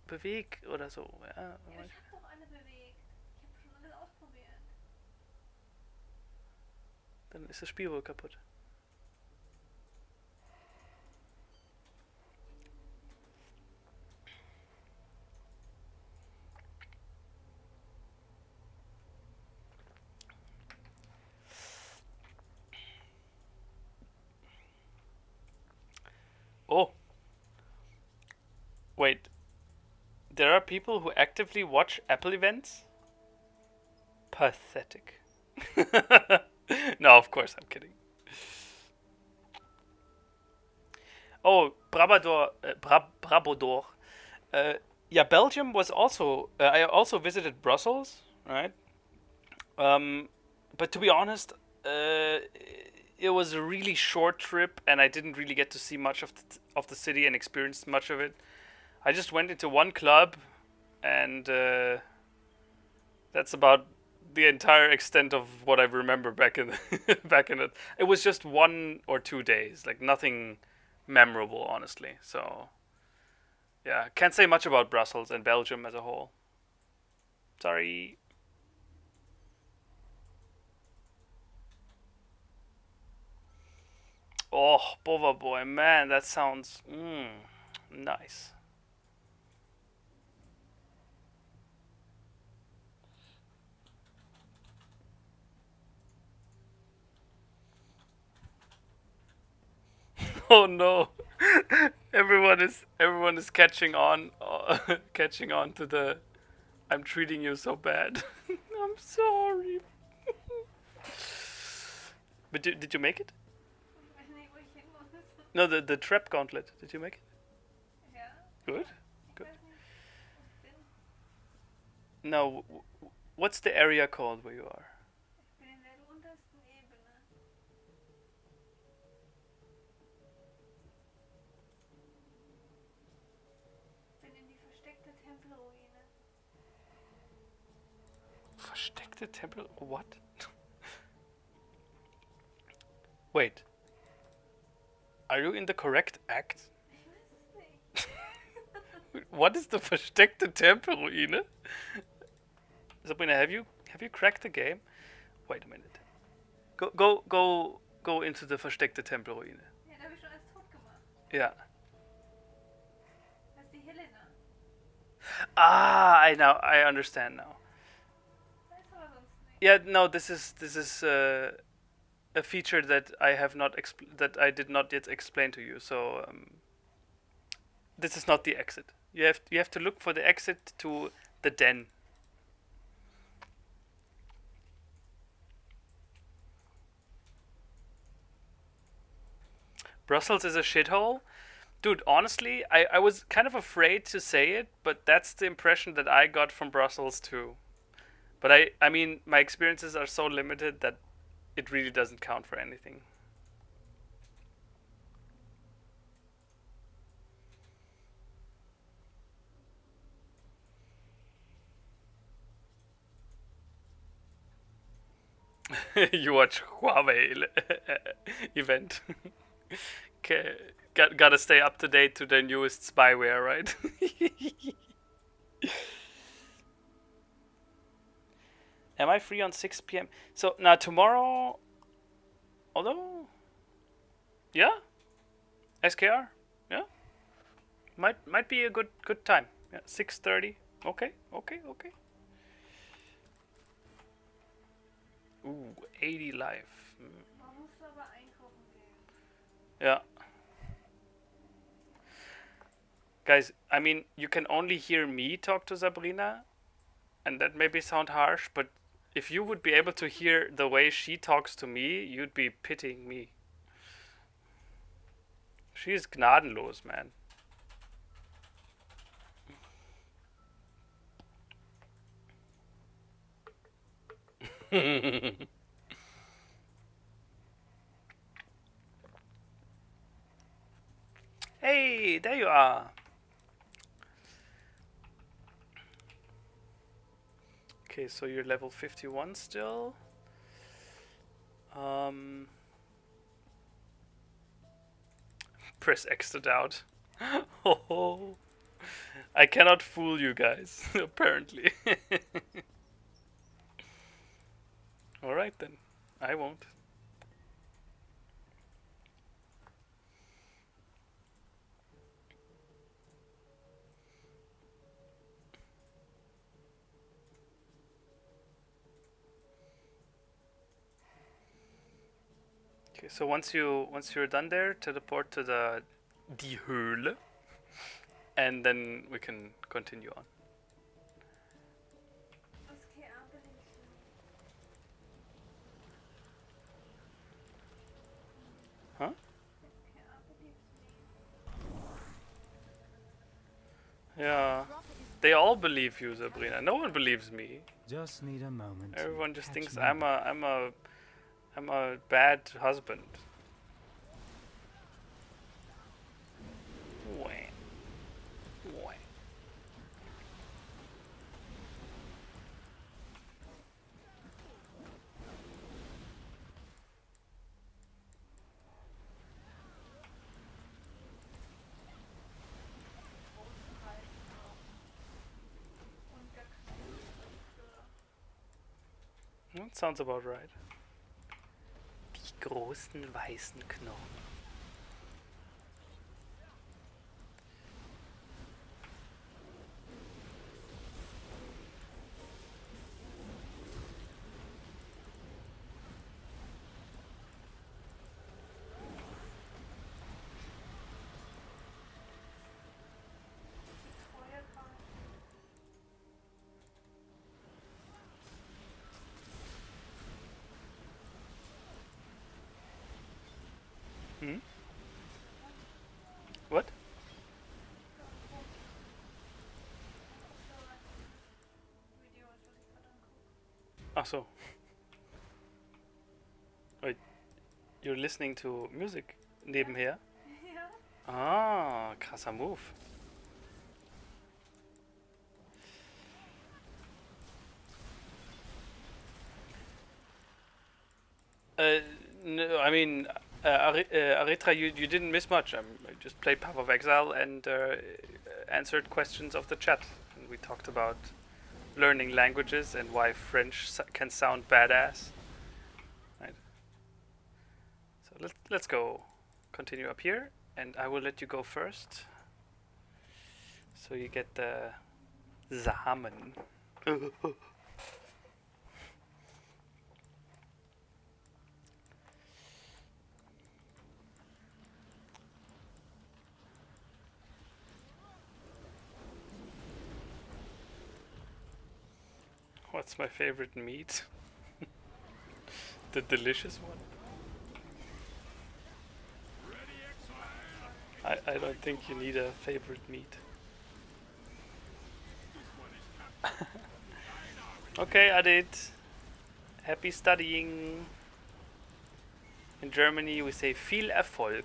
bewege oder so. Ja, Ja, aber ich hab doch alle bewegt. Ich hab schon alles ausprobiert. dann ist das Spiel wohl kaputt. Oh. Wait. There are people who actively watch Apple events? Pathetic. No, of course, I'm kidding. Oh, Brabodor. Yeah, Belgium was also. I also visited Brussels, right? But to be honest, it was a really short trip, and I didn't really get to see much of the city and experience much of it. I just went into one club, and that's about the entire extent of what I remember back in back in it. It was just 1 or 2 days, like nothing memorable, honestly. So yeah, can't say much about Brussels and Belgium as a whole. Sorry. Oh, Bova Boy, man, that sounds nice. Oh no. everyone is catching on catching on to the I'm treating you so bad. I'm sorry. But did you make it? Ich weiß nicht, wo ich hin muss. No, the trap gauntlet. Did you make it? Ja, Good. ich Good. weiß nicht, wo ich bin. No, what's the area called where you are? Ich bin in der untersten Ebene. Ich bin in die versteckte Tempelruine. Versteckte Tempel? What? Wait. Are you in the correct act? Ich weiß es nicht. What is the versteckte Tempelruine? Sabrina, have you cracked the game? Wait a minute. Go into the versteckte Tempelruine. Ja, da habe ich schon alles tot gemacht. Yeah. Das ist die Helena. I understand now. Da ist aber sonst nichts. Yeah, no, this is a feature that that I did not yet explain to you. So this is not the exit. You have to look for the exit to the den. Brussels is a shithole? Dude, honestly, I was kind of afraid to say it, but that's the impression that I got from Brussels too. But I mean, my experiences are so limited that it really doesn't count for anything. You watch Huawei event. Okay. gotta stay up to date to the newest spyware, right? Am I free on 6 p.m.? So now tomorrow, although, yeah, SKR, yeah, might be a good time. Yeah, 6:30. Okay. Ooh, 80 live. Man muss aber einkaufen gehen. Yeah. Guys, I mean, you can only hear me talk to Sabrina, and that maybe sound harsh, but if you would be able to hear the way she talks to me, you'd be pitying me. She is gnadenlos, man. Hey, there you are. Okay, so you're level 51 still. Press X to doubt. Oh, I cannot fool you guys, apparently. Alright then, I won't. Okay, so once you're done there, teleport to die Höhle, and then we can continue on. SKR beliebst du? Huh? SKR beliebst du? Yeah, they all believe you, Sabrina. No one believes me. Just need a moment. to Everyone just catch thinks my I'm a bad husband. Wah. Wah. Und gar keine. That sounds about right. Die großen weißen Knochen. Feuerkalt. Hmm? What? Video ist, was ich gerade angucke. Ach so. Wait, you're listening to music nebenher? Ja. Ah, krasser Move. No, I mean, Aritra, you didn't miss much. I just played Path of Exile and answered questions of the chat. And we talked about learning languages and why French can sound badass. Right. So let's go continue up here, and I will let you go first. So you get the Samen. What's my favorite meat? The delicious one? I don't think you need a favorite meat. Okay, Adit. Happy studying. In Germany we say viel Erfolg.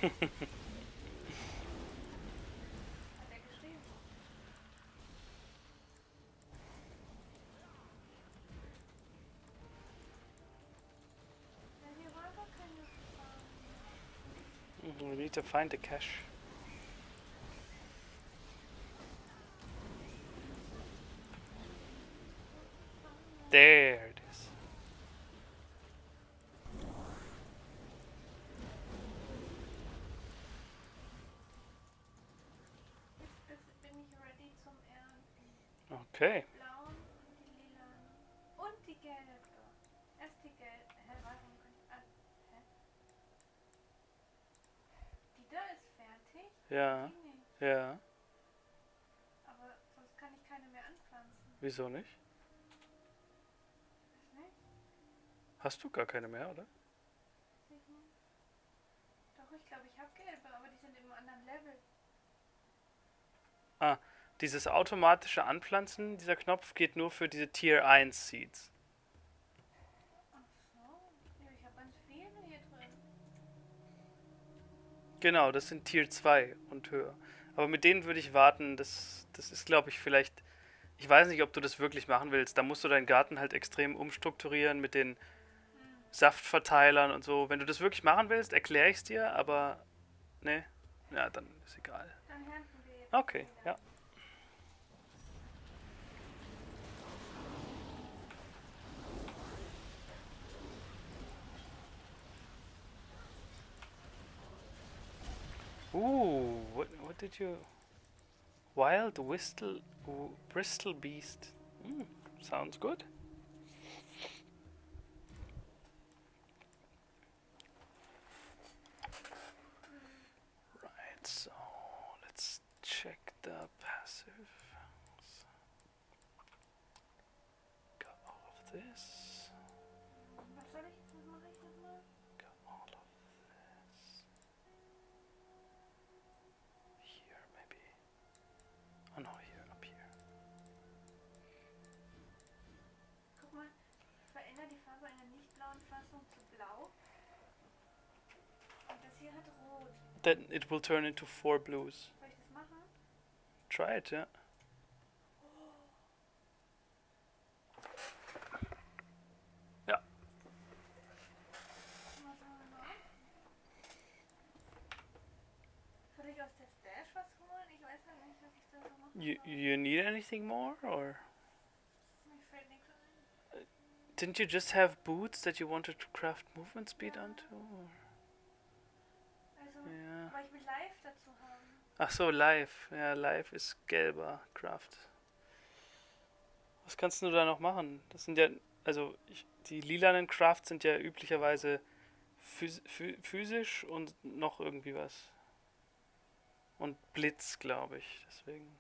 Hat er geschrieben. Ja, hier war gar keine Farm. We need to find the cache. There it is. Jetzt bin ich ready zum Ernten. Okay. Die blauen und die lilanen. Und die gelbe. Erst die gelbe. Hä, warum kann ich... hä? Die da ist fertig? Ja, Die nicht. ja. Aber sonst kann ich keine mehr anpflanzen. Wieso nicht? Weiß nicht. Hast du gar keine mehr, oder? Weiß ich nicht. Doch, ich glaube, ich habe gelbe, aber die sind im anderen Level. Dieses automatische Anpflanzen, dieser Knopf geht nur für diese Tier 1 Seeds. Ach so. Ja, ich habe ganz viele hier drin. Genau, das sind Tier 2 und höher. Aber mit denen würde ich warten, das ist, glaube ich, vielleicht... Ich weiß nicht, ob du das wirklich machen willst. Da musst du deinen Garten halt extrem umstrukturieren mit den Saftverteilern und so. Wenn du das wirklich machen willst, erkläre ich es dir, aber... Ne? Ja, dann ist egal. Dann ernten wir jetzt. Okay, wieder. ja. Ooh, what did you... Wild Bristol Beast. Sounds good. Right, so let's check the passive. Got all of this. Was soll ich? Was mache ich nochmal? Got all of this. Here, maybe. Oh no, here, up here. Guck mal. Verändere die Farbe einer nicht blauen Fassung zu blau. Und das hier hat rot. Then it will turn into 4 blues. Soll ich das machen? Try it, yeah. Ja. Was haben wir noch? Soll ich aus der Stash was holen? Ich weiß ja nicht, was ich da so machen soll. You need anything more, or Mir fällt nichts ein. didn't you just have boots that you wanted to craft movement speed onto? Or? Also, Ja. weil ich will live dazu haben. Ach so, live. Ja, live ist gelber Craft. Was kannst du da noch machen? Das sind ja, also die lilanen Crafts sind ja üblicherweise physisch und noch irgendwie was. Und Blitz, glaube ich. Deswegen.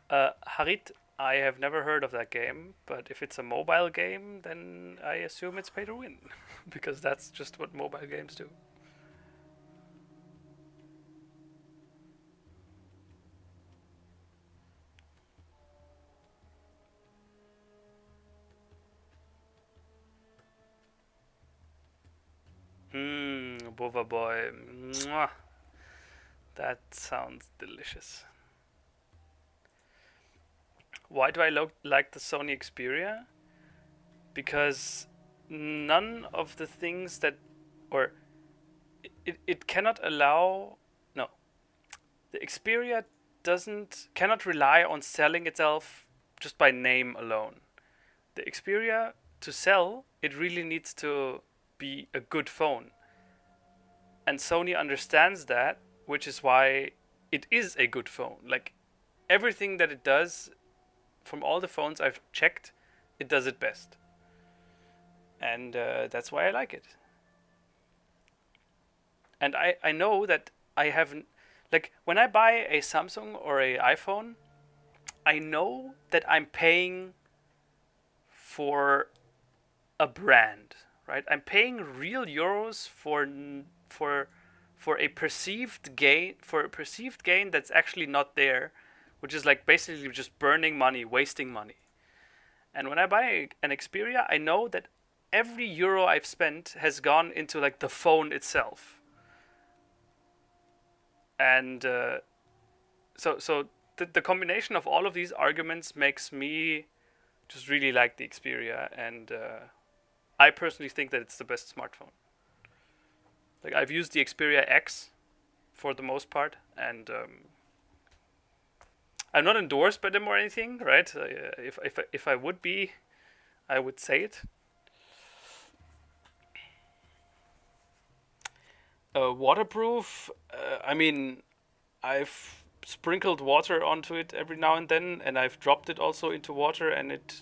Harit, I have never heard of that game, but if it's a mobile game, then I assume it's pay to win. Because that's just what mobile games do. Bova boy. Mwah. That sounds delicious. Why do I like the Sony Xperia? Because none of the things that, or it cannot allow, no, the Xperia cannot rely on selling itself just by name alone. The Xperia, to sell, it really needs to be a good phone. And Sony understands that, which is why it is a good phone. Like, everything that it does, from all the phones I've checked, it does it best. And that's why I like it. And I know that I haven't, like, when I buy a Samsung or a iPhone, I know that I'm paying for a brand, right? I'm paying real euros for a perceived gain that's actually not there, which is like basically just burning money, wasting money. And when I buy an Xperia, I know that every euro I've spent has gone into like the phone itself. And so the combination of all of these arguments makes me just really like the Xperia, and I personally think that it's the best smartphone. Like, I've used the Xperia X for the most part, and I'm not endorsed by them or anything, right? If I would be, I would say it. Waterproof. I mean, I've sprinkled water onto it every now and then, and I've dropped it also into water, and it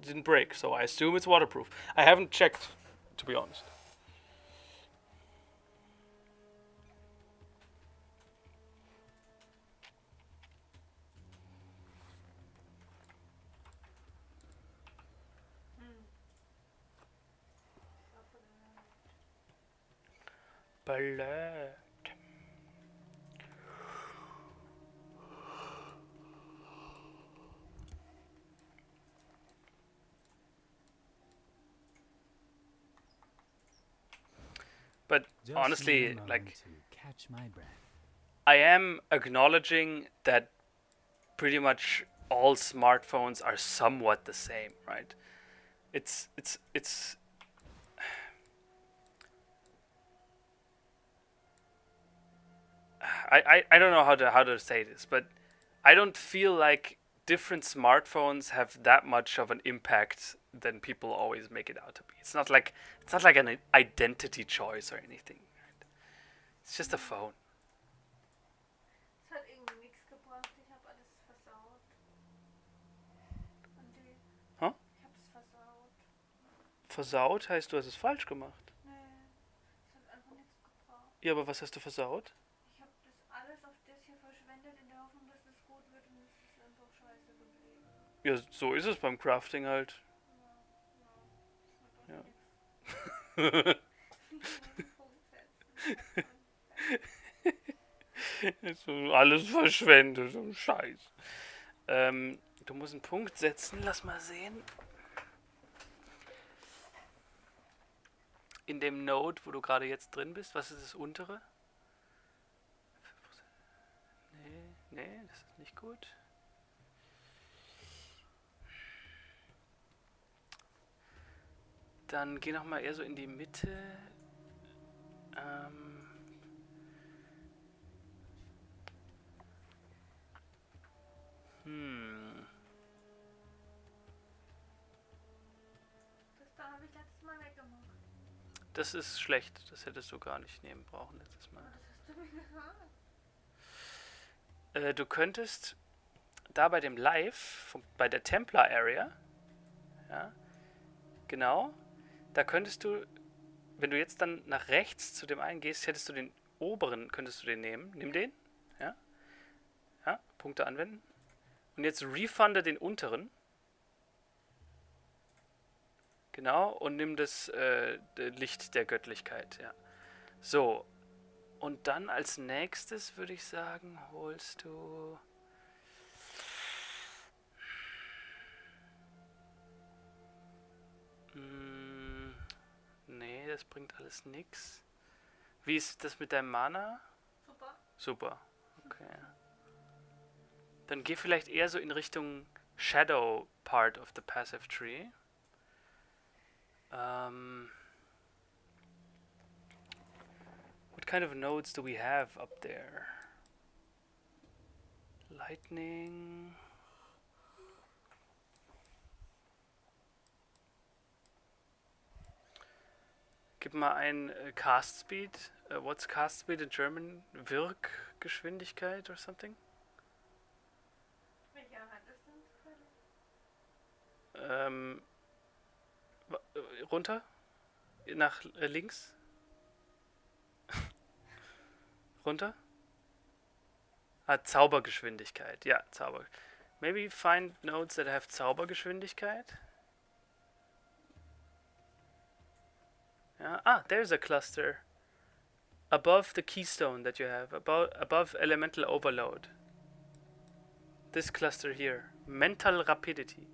didn't break. So I assume it's waterproof. I haven't checked, to be honest. Ballad. But Just honestly, need a moment like, to catch my breath. I am acknowledging that pretty much all smartphones are somewhat the same, right? It's I don't know how to say this, but I don't feel like different smartphones have that much of an impact than people always make it out to be. It's not like an identity choice or anything. Right? It's just a phone. Es hat irgendwie nichts gebracht. Ich habe alles versaut. Und die, Huh? ich hab's versaut. Versaut heißt, du hast es falsch gemacht. Nee, es hat einfach nichts gebracht. Ja, aber was hast du versaut? Ich habe das alles auf das hier verschwendet in der Hoffnung, dass es gut wird und es ist einfach scheiße geblieben. Ja, so ist es beim Crafting halt. Ja. Ja. So alles verschwendet, so ein Scheiß. Du musst einen Punkt setzen, lass mal sehen. In dem Node, wo du gerade jetzt drin bist, was ist das untere? Nee, das ist nicht gut. Dann geh nochmal eher so in die Mitte. Das da habe ich letztes Mal weggemacht. Das ist schlecht. Das hättest du gar nicht nehmen brauchen letztes Mal. Aber das hast du mir gesagt. Du könntest da bei dem Live, bei der Templar Area, ja, genau, da könntest du, wenn du jetzt dann nach rechts zu dem einen gehst, hättest du den oberen, könntest du den nehmen. Nimm den, ja, Punkte anwenden. Und jetzt refunde den unteren. Genau, und nimm das Licht der Göttlichkeit, ja. So, und dann als nächstes würde ich sagen, holst du... Nee, das bringt alles nix. Wie ist das mit deinem Mana? Super. Super, okay. Dann geh vielleicht eher so in Richtung Shadow Part of the Passive Tree. What kind of nodes do we have up there? Lightning. Gib mal ein Cast Speed. What's Cast Speed in German? Wirkgeschwindigkeit or something? Welcher hat es denn zufällig? Runter? Nach links? Runter? Zaubergeschwindigkeit. Ja, Zauber. Maybe find nodes that have Zaubergeschwindigkeit. Yeah. There's a cluster. Above the keystone that you have. Above elemental overload. This cluster here. Mental rapidity.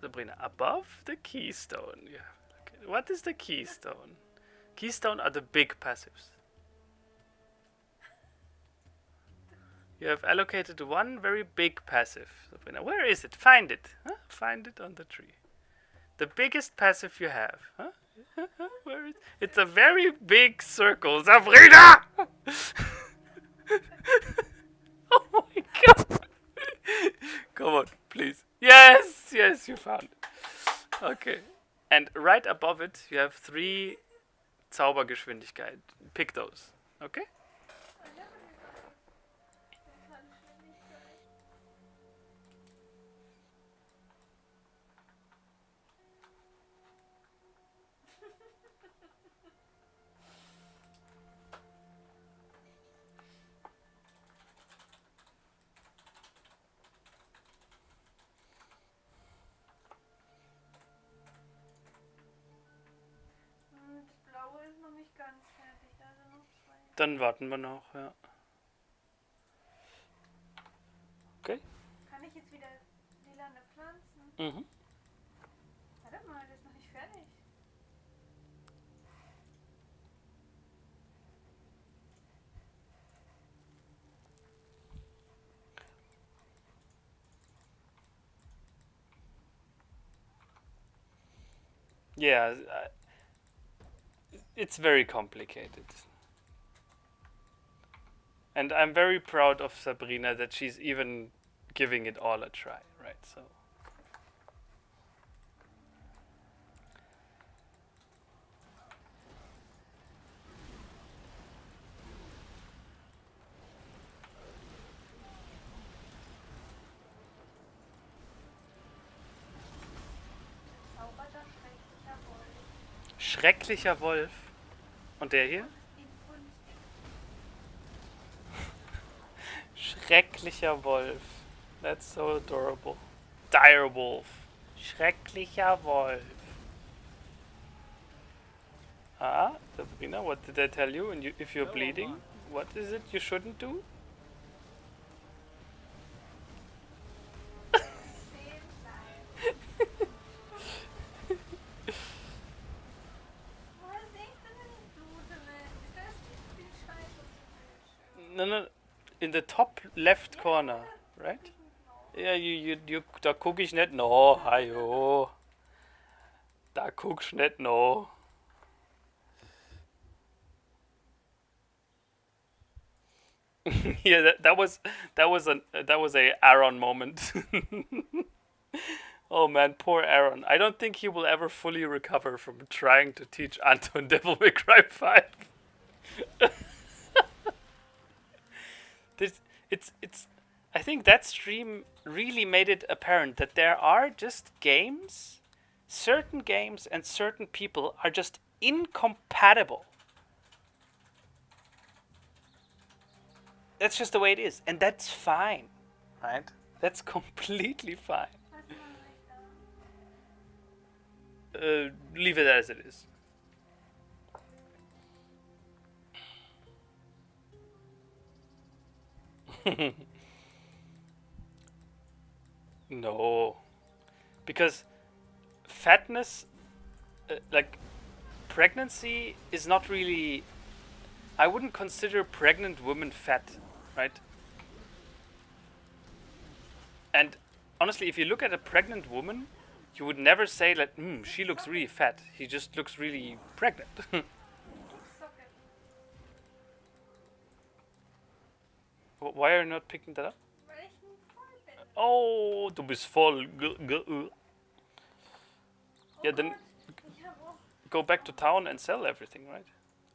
Sabrina, above the keystone. Yeah. Okay. What is the keystone? Keystone are the big passives. You have allocated one very big passive, Sabrina. Where is it? Find it. Huh? Find it on the tree. The biggest passive you have. Huh? Where is it? It's a very big circle, Sabrina! Oh my god! Come on, please. Yes, yes, you found it. Okay. And right above it, you have 3 Zaubergeschwindigkeit. Pick those. Okay? I never knew that. Geschwindigkeit. Das Blaue ist noch nicht ganz fertig, da sind noch 2. Dann warten wir noch, ja. Okay? Kann ich jetzt wieder lilane Pflanzen? Mhm. Warte mal, das ist noch nicht fertig. Yeah, it's very complicated. And I'm very proud of Sabrina that she's even giving it all a try, right? So. Zauberter schrecklicher Wolf. Schrecklicher Wolf. Und der hier? Inbrünstig. Schrecklicher Wolf. That's so adorable. Dire Wolf. Schrecklicher Wolf. Ah, Sabrina, what did I tell you? And if you're bleeding, what is it you shouldn't do? Stehen bleiben. Woher seht ihr denn die Blute, Mensch? Da ist nicht viel Scheiße auf dem Bildschirm. No, no, in the top left corner, right? Ja, da guck ich nicht noch, hajo. Da guckst nicht noch. Yeah, that was a Aaron moment. Oh man, poor Aaron. I don't think he will ever fully recover from trying to teach Anton Devil May Cry 5. It's I think that stream really made it apparent that there are just games, certain games and certain people are just incompatible. That's just the way it is, and that's fine, right? That's completely fine. Was mache ich da? Leave it as it is. No, because fatness, like pregnancy, is not really. I wouldn't consider pregnant women fat, right? And honestly, if you look at a pregnant woman, you would never say that, she looks really fat. She just looks really pregnant. Socke. Why are you not picking that up? Weil ich voll bin. Oh, du bist voll. Yeah, then Gott, ich hab auch. go back to town and sell everything, right?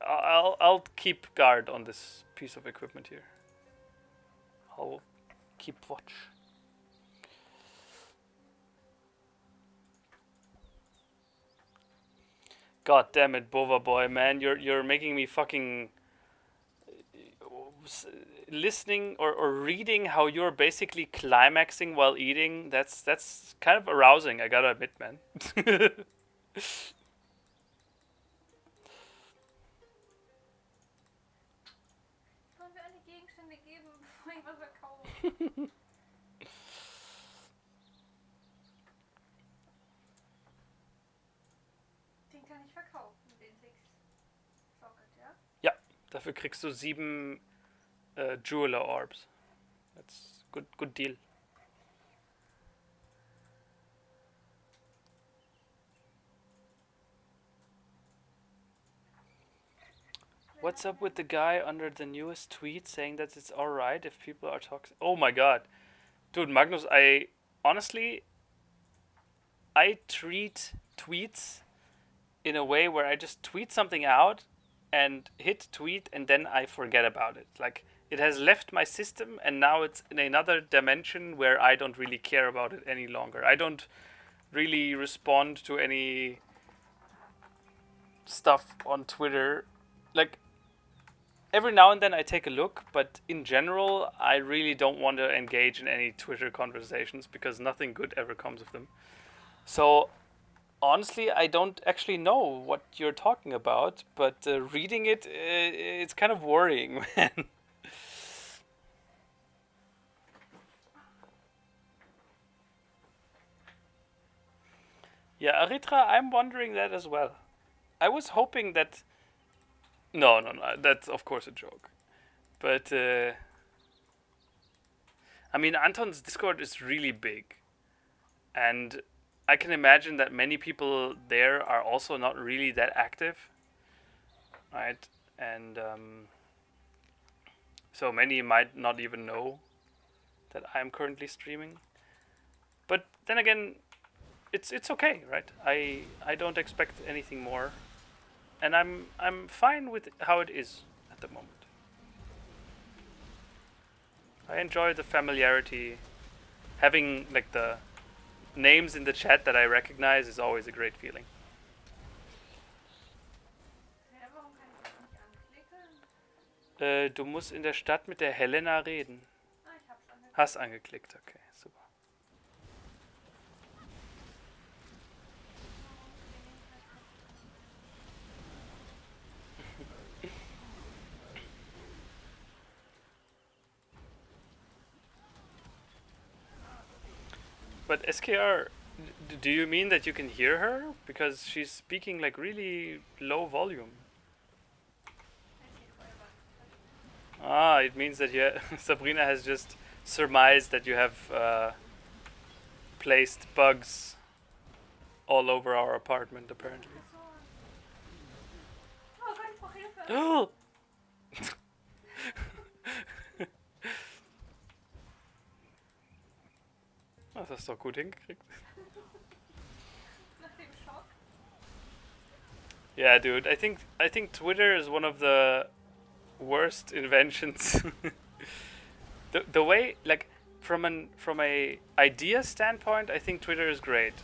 I'll keep guard on this piece of equipment here. I'll keep watch. God damn it, Bova boy, man, you're making me fucking listening or reading how you're basically climaxing while eating. That's kind of arousing, I gotta admit, man. Sollen wir alle Gegenstände geben, bevor ich was verkaufe? Dafür kriegst du 7 Jeweler Orbs. That's good deal. What's up with the guy under the newest tweet saying that it's alright if people are toxic? Oh my god. Dude, Magnus, I honestly treat tweets in a way where I just tweet something out and hit tweet and then I forget about it. Like, it has left my system and now it's in another dimension where I don't really care about it any longer. I don't really respond to any stuff on Twitter. Like, every now and then I take a look, but in general, I really don't want to engage in any Twitter conversations because nothing good ever comes of them. So, honestly, I don't actually know what you're talking about, but reading it, it's kind of worrying, man. Yeah, Aritra, I'm wondering that as well. I was hoping that... No, that's of course a joke. But, I mean, Anton's Discord is really big. And I can imagine that many people there are also not really that active. Right? And, so many might not even know that I'm currently streaming. But then again, it's okay, right? I don't expect anything more. And I'm fine with how it is at the moment. I enjoy the familiarity. Having like the names in the chat that I recognize is always a great feeling. Ja, warum kann ich das nicht anklicken? Du musst in der Stadt mit der Helena reden. Ah, ich hab's angeklickt. Hast angeklickt, okay, super. But SKR, do you mean that you can hear her? Because she's speaking like really low volume. Ah, it means that Sabrina has just surmised that you have placed bugs all over our apartment, apparently. Oh Gott, ich brauche Hilfe. Oh! Das hast du doch gut hingekriegt. Nach dem Schock. Yeah, dude. I think Twitter is one of the worst inventions. the way, like, from a idea standpoint, I think Twitter is great.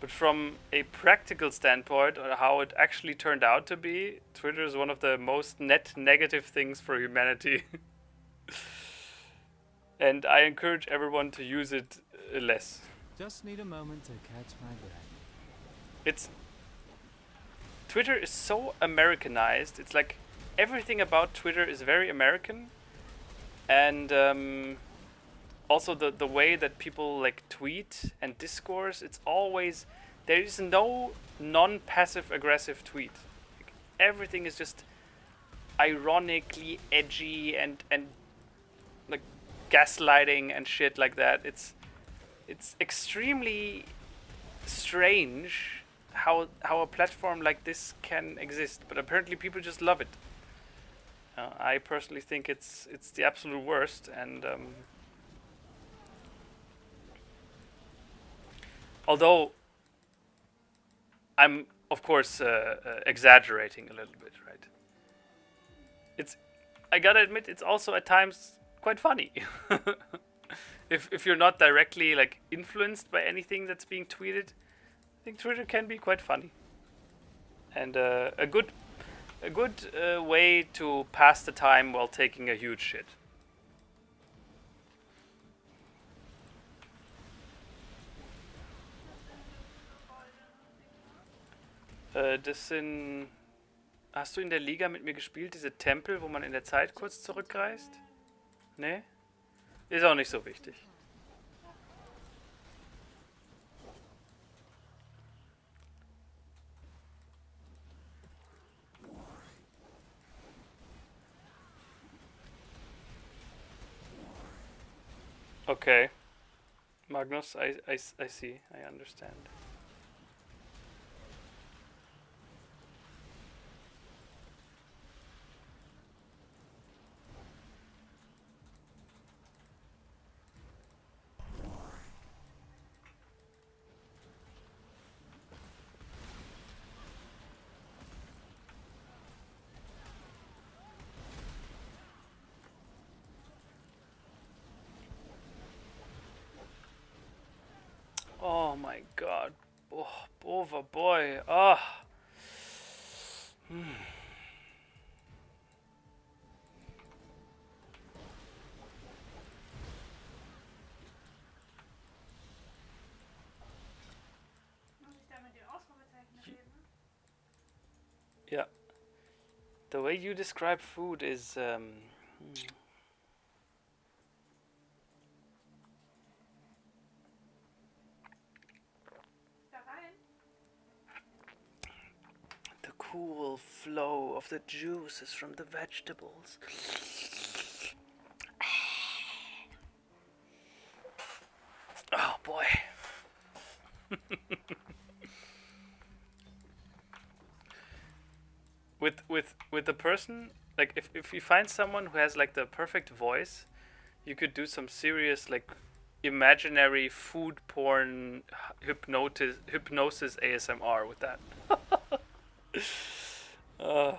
But from a practical standpoint, or how it actually turned out to be, Twitter is one of the most net negative things for humanity. And I encourage everyone to use it less. Just need a moment to catch my breath. Twitter is so Americanized. It's like everything about Twitter is very American, and also the way that people like tweet and discourse. It's always, there is no non-passive aggressive tweet. Like, everything is just ironically edgy and like gaslighting and shit like that. It's extremely strange how a platform like this can exist, but apparently people just love it. I personally think it's the absolute worst, and although I'm of course exaggerating a little bit, right? I gotta admit, it's also at times quite funny. If you're not directly like influenced by anything that's being tweeted, I think Twitter can be quite funny, and a good way to pass the time while taking a huge shit. Das sind... Hast du in der Liga mit mir gespielt, diese Tempel, wo man in der Zeit kurz zurückreist? Nee? Ist auch nicht so wichtig. Okay. Magnus, I see. I understand. Oh my god. Oh, Bova boy. Ah. Muss ich da mit dem Ausrufezeichen reden? Yeah. The way you describe food is Da rein? the cool flow of the juices from the vegetables. Oh boy. with the person, like if you find someone who has like the perfect voice, you could do some serious like imaginary food porn hypnosis ASMR with that. uh,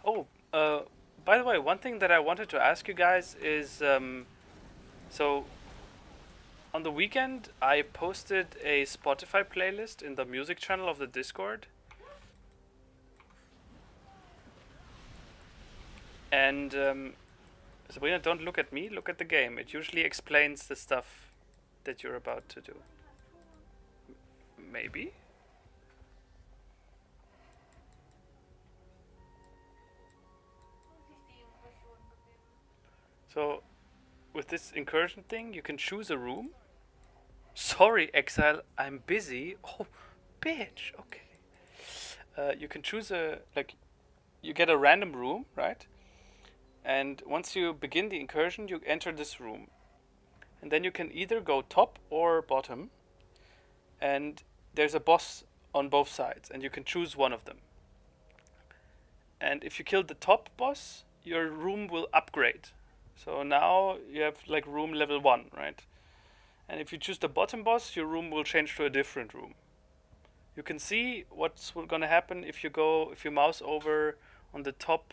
oh, by the way, one thing that I wanted to ask you guys is so on the weekend I posted a Spotify playlist in the music channel of the Discord. And Sabrina, don't look at me, look at the game. It usually explains the stuff that you're about to do. Maybe? Muss ich die Impression gewinnen? So, with this incursion thing, you can choose a room. Sorry, Exile, I'm busy. Oh, bitch, okay. You can choose you get a random room, right? And once you begin the incursion, you enter this room. And then you can either go top or bottom. And there's a boss on both sides, and you can choose one of them. And if you kill the top boss, your room will upgrade. So now you have like room level 1, right? And if you choose the bottom boss, your room will change to a different room. You can see what's gonna happen if you mouse over on the top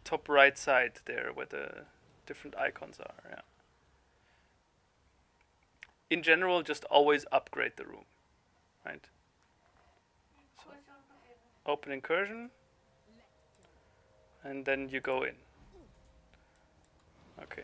top right side there where the different icons are, yeah. In general, just always upgrade the room, right? So Impression gewinnen. open incursion, and then you go in. Okay.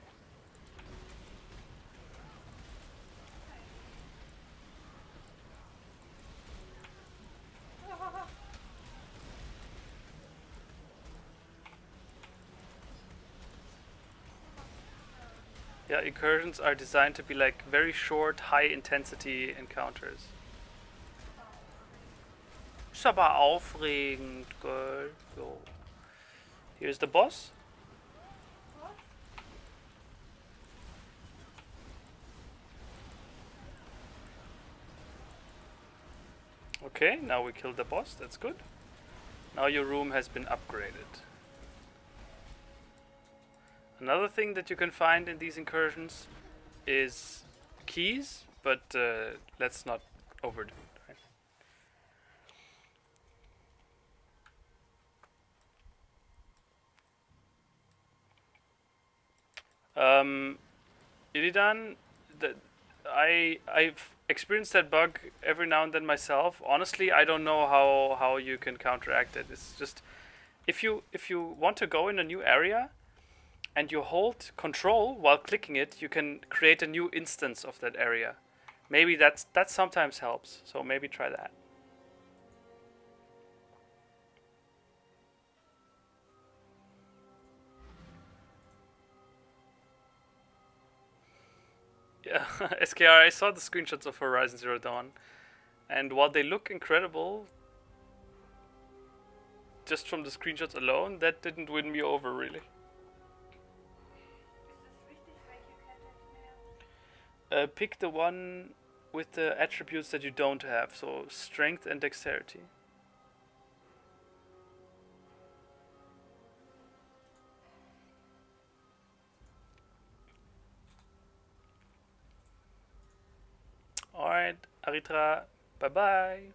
Yeah, incursions are designed to be like very short, high intensity encounters. Ist aber aufregend, gell? So. Here's the boss. Was? Okay, now we killed the boss, that's good. Now your room has been upgraded. Another thing that you can find in these incursions is keys, but let's not overdo it. Right? Iridan, I've experienced that bug every now and then myself. Honestly, I don't know how you can counteract it. It's just if you want to go in a new area and you hold control while clicking it, you can create a new instance of that area. Maybe that sometimes helps. So maybe try that. Yeah, SKR, I saw the screenshots of Horizon Zero Dawn, and while they look incredible, just from the screenshots alone, that didn't win me over really. Ist es wichtig, welche Kette ich nehme? Pick the one with the attributes that you don't have, so strength and dexterity. Alright, Aritra, bye bye.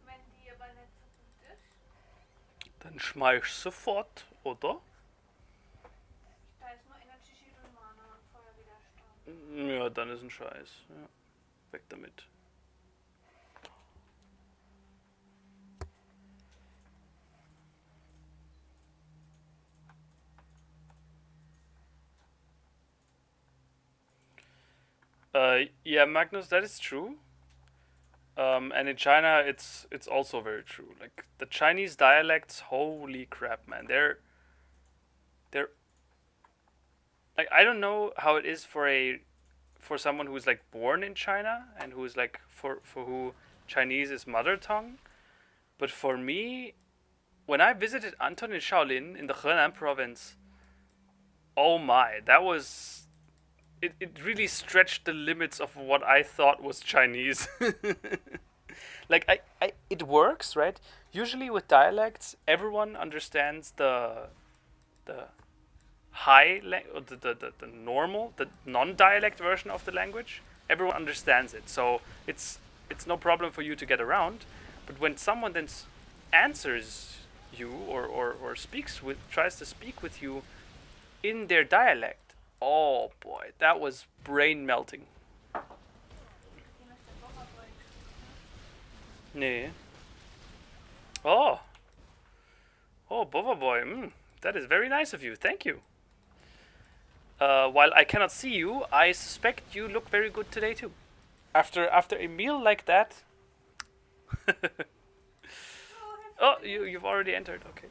Wenn die aber nicht so gut ist, Dann schmeiß sofort, oder? da ist nur Energy Shield und Mana und Feuerwiderstand. Ja, dann ist ein Scheiß. Ja. Weg damit. Yeah, Magnus, that is true. And in China, it's also very true. Like the Chinese dialects, holy crap, man! They're like, I don't know how it is for someone who's like born in China and who's like for who Chinese is mother tongue, but for me, when I visited Anton in Shaolin in the Henan province, oh my, that was it really stretched the limits of what I thought was Chinese. Like it works, right? Usually with dialects, everyone understands the or the normal, the non-dialect version of the language. Everyone understands it, so it's no problem for you to get around. But when someone then answers you or tries to speak with you in their dialect, oh boy, that was brain melting. Sie möchte Bomberboy. Nee. Oh. Oh, Bova Boy. That is very nice of you. Thank you. While I cannot see you, I suspect you look very good today too. After a meal like that. Oh, you've already entered. Okay.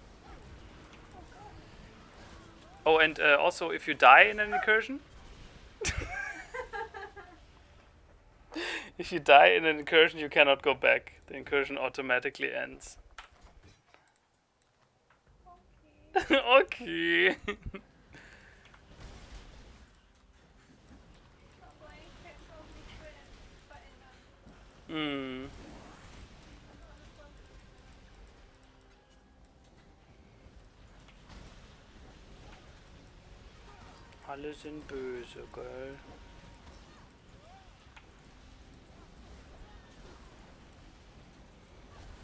Oh, and also, if you die in an incursion, if you die in an incursion, you cannot go back. The incursion automatically ends. Okay. Aber ich kann es auch nicht verändern. Hm. Alle sind böse, gell?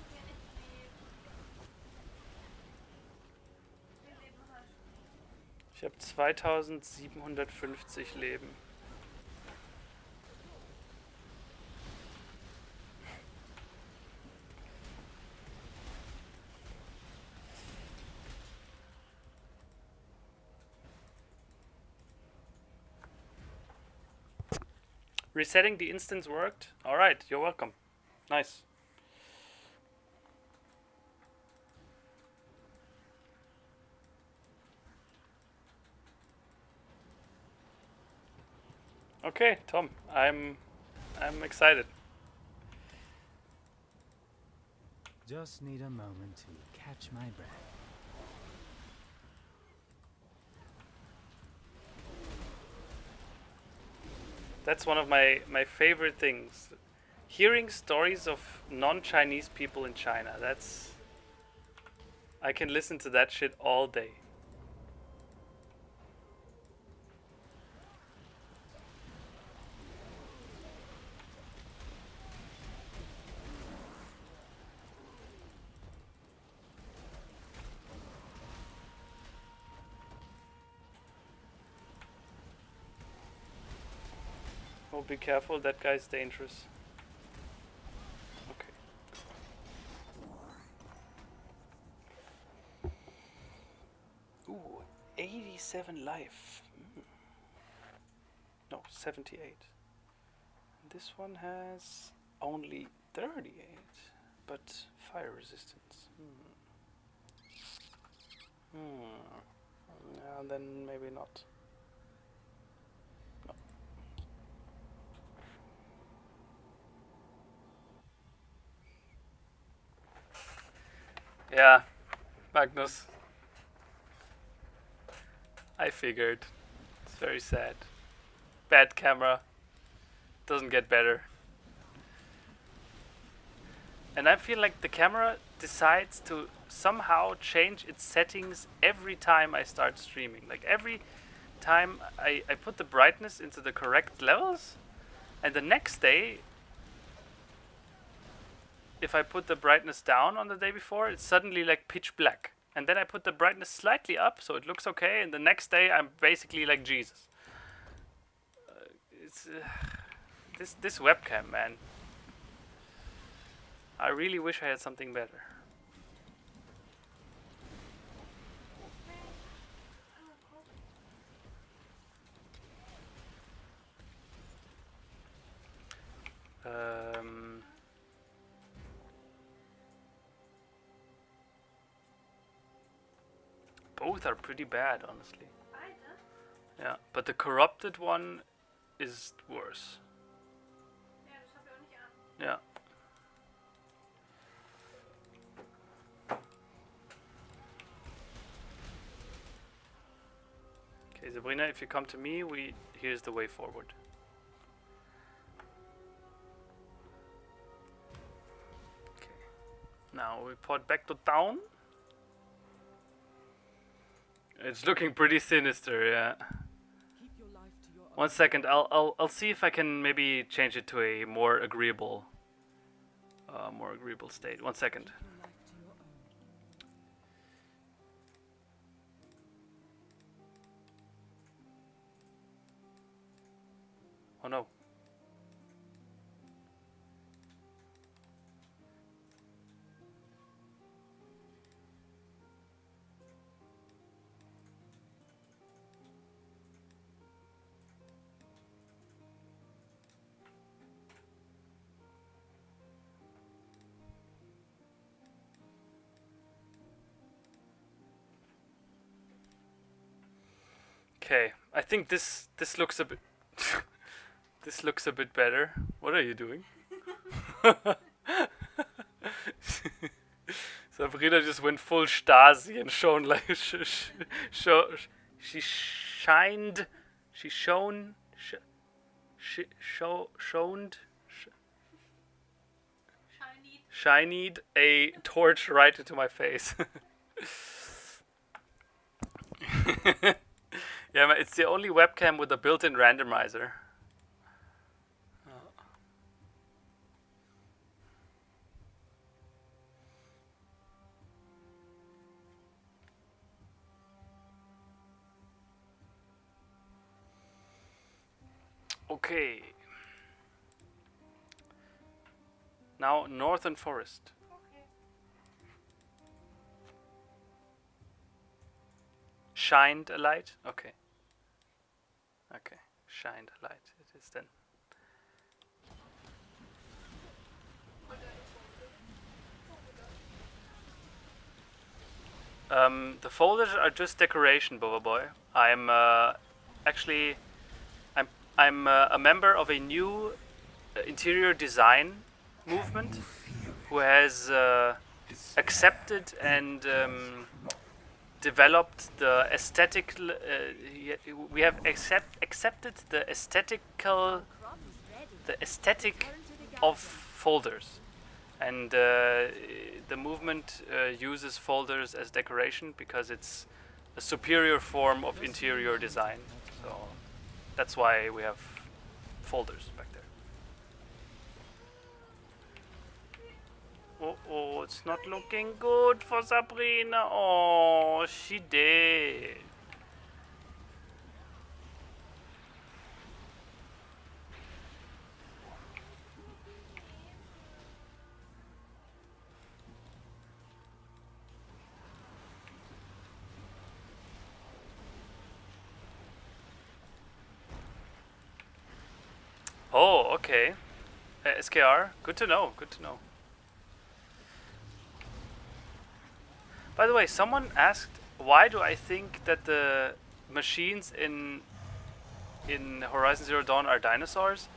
Hier nicht wie Leben hast. Ich habe 2750 Leben. Resetting the instance worked. Alright, you're welcome. Nice. Okay, Tom, I'm excited. Just need a moment to catch my breath. That's one of my favorite things. Hearing stories of non-Chinese people in China. I can listen to that shit all day. Oh, be careful, that guy's dangerous. Okay. 87 life. No, 78. This one has only 38, but fire resistance. Yeah, then maybe not. No. Yeah, Magnus. I figured. It's very sad. Bad camera. Doesn't get better. And I feel like the camera decides to somehow change its settings every time I start streaming. Like every time I put the brightness into the correct levels, and the next day, if I put the brightness down on the day before, it's suddenly like pitch black. And then I put the brightness slightly up so it looks okay, and the next day I'm basically like Jesus. This webcam, man. I really wish I had something better. Both are pretty bad, honestly. Beide? Yeah, but the corrupted one is worse. Ja, das hab ich auch nicht an. Yeah. Okay, Sabrina, if you come to me, here's the way forward. Okay. Now we port back to town. It's looking pretty sinister, yeah. Keep your life to your own. 1 second, I'll see if I can maybe change it to a more agreeable state. 1 second. Keep your life to your own. Oh no. Okay, I think this looks a bit this looks a bit better. What are you doing? Sabrina just went full Stasi and shone like she shined, she shone, shoned, shinied a torch right into my face. Yeah, it's the only webcam with a built-in randomizer. Okay. Now Northern Forest. Okay. Shined a light? Okay. Okay. Shined a light. It is then. The folders are just decoration, Boba Boy. I'm actually I'm a member of a new interior design movement who has accepted and developed the aesthetic. We have accepted the aesthetical, Crop is ready. the aesthetic Turn to the of garden. folders, and the movement uses folders as decoration because it's a superior form of interior design. So that's why we have folders back there. Oh, it's not looking good for Sabrina. Oh, she did. okay. SKR, good to know. Good to know. By the way, someone asked, why do I think that the machines in Horizon Zero Dawn are dinosaurs?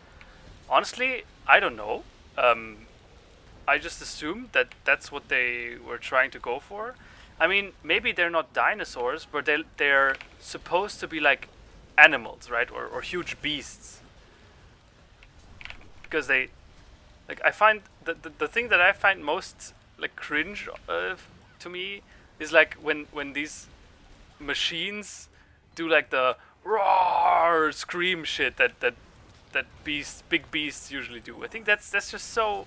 Honestly, I don't know. I just assumed that that's what they were trying to go for. I mean, maybe they're not dinosaurs, but they're supposed to be like animals, right? Or huge beasts. Because they, like, I find the thing that I find most like cringe to me is like when these machines do like the roar scream shit that big beasts usually do. I think that's just so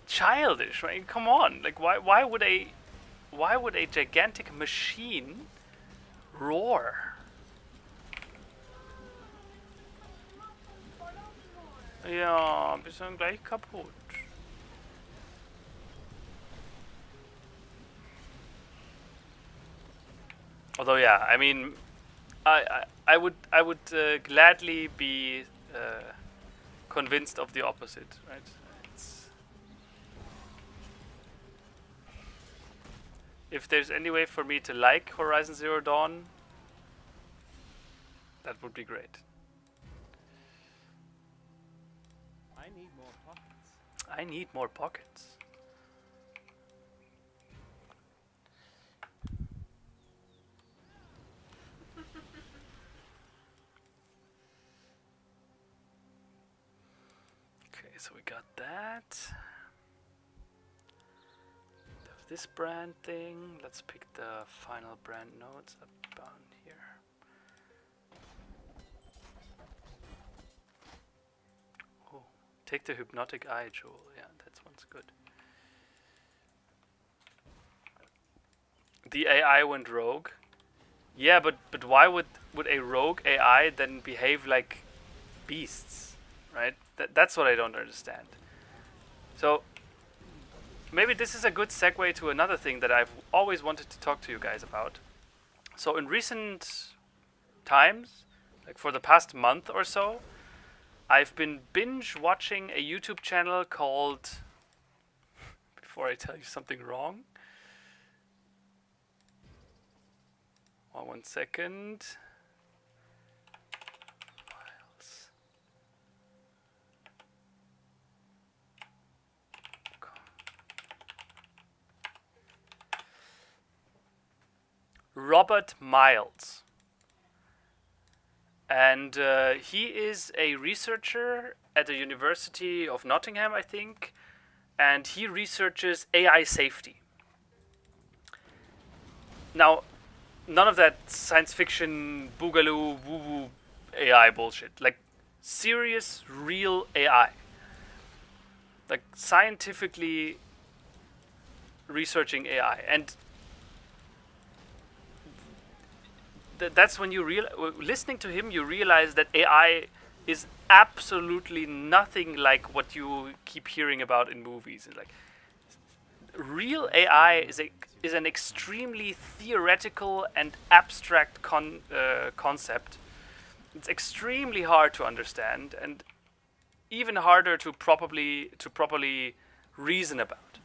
childish, right? Come on, like why would a gigantic machine roar? Ja, bist dann gleich kaputt. Although, yeah, I mean, I would gladly be convinced of the opposite, right? If there's any way for me to like Horizon Zero Dawn, that would be great. I need more pockets. I need more pockets. Okay, so we got that. This brand thing. Let's pick the final brand nodes up down here. Oh, take the hypnotic eye jewel. Yeah, that one's good. The AI went rogue. Yeah, but why would a rogue AI then behave like beasts, right? That's what I don't understand. So maybe this is a good segue to another thing that I've always wanted to talk to you guys about. So in recent times, like for the past month or so, I've been binge watching a YouTube channel called, before I tell you something wrong, one second. Robert Miles. And he is a researcher at the University of Nottingham, I think, and he researches AI safety. Now, none of that science fiction, boogaloo, woo-woo AI bullshit. Like, serious, real AI. Like, scientifically researching AI. And that's when you listening to him, you realize that AI is absolutely nothing like what you keep hearing about in movies. It's like, real AI is an extremely theoretical and abstract concept. It's extremely hard to understand and even harder to properly reason about.